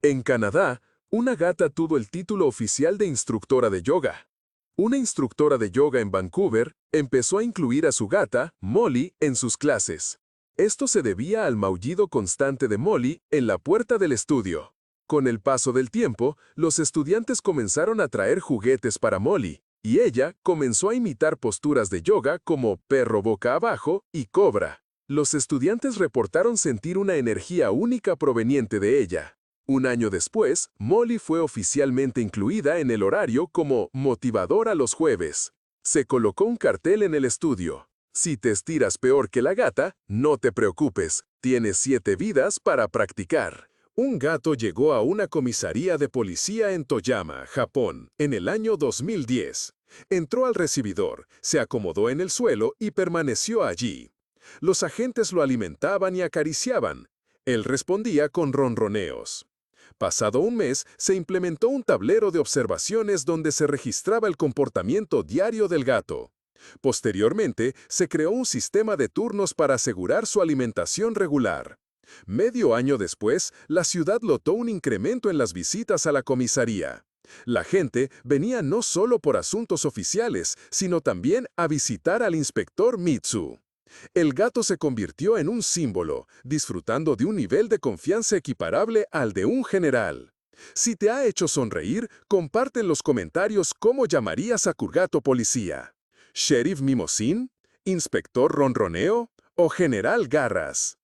Speaker 2: En Canadá, una gata tuvo el título oficial de instructora de yoga. Una instructora de yoga en Vancouver empezó a incluir a su gata, Molly, en sus clases. Esto se debía al maullido constante de Molly en la puerta del estudio. Con el paso del tiempo, los estudiantes comenzaron a traer juguetes para Molly, y ella comenzó a imitar posturas de yoga como perro boca abajo y cobra. Los estudiantes reportaron sentir una energía única proveniente de ella. Un año después, Molly fue oficialmente incluida en el horario como motivadora los jueves. Se colocó un cartel en el estudio. Si te estiras peor que la gata, no te preocupes, tienes 7 vidas para practicar. Un gato llegó a una comisaría de policía en Toyama, Japón, en el año 2010. Entró al recibidor, se acomodó en el suelo y permaneció allí. Los agentes lo alimentaban y acariciaban. Él respondía con ronroneos. Pasado un mes, se implementó un tablero de observaciones donde se registraba el comportamiento diario del gato. Posteriormente, se creó un sistema de turnos para asegurar su alimentación regular. Medio año después, la ciudad notó un incremento en las visitas a la comisaría. La gente venía no solo por asuntos oficiales, sino también a visitar al inspector Mitsu. El gato se convirtió en un símbolo, disfrutando de un nivel de confianza equiparable al de un general. Si te ha hecho sonreír, comparte en los comentarios cómo llamarías a tu gato policía. ¿Sheriff Mimosín? ¿Inspector Ronroneo? ¿O General Garras?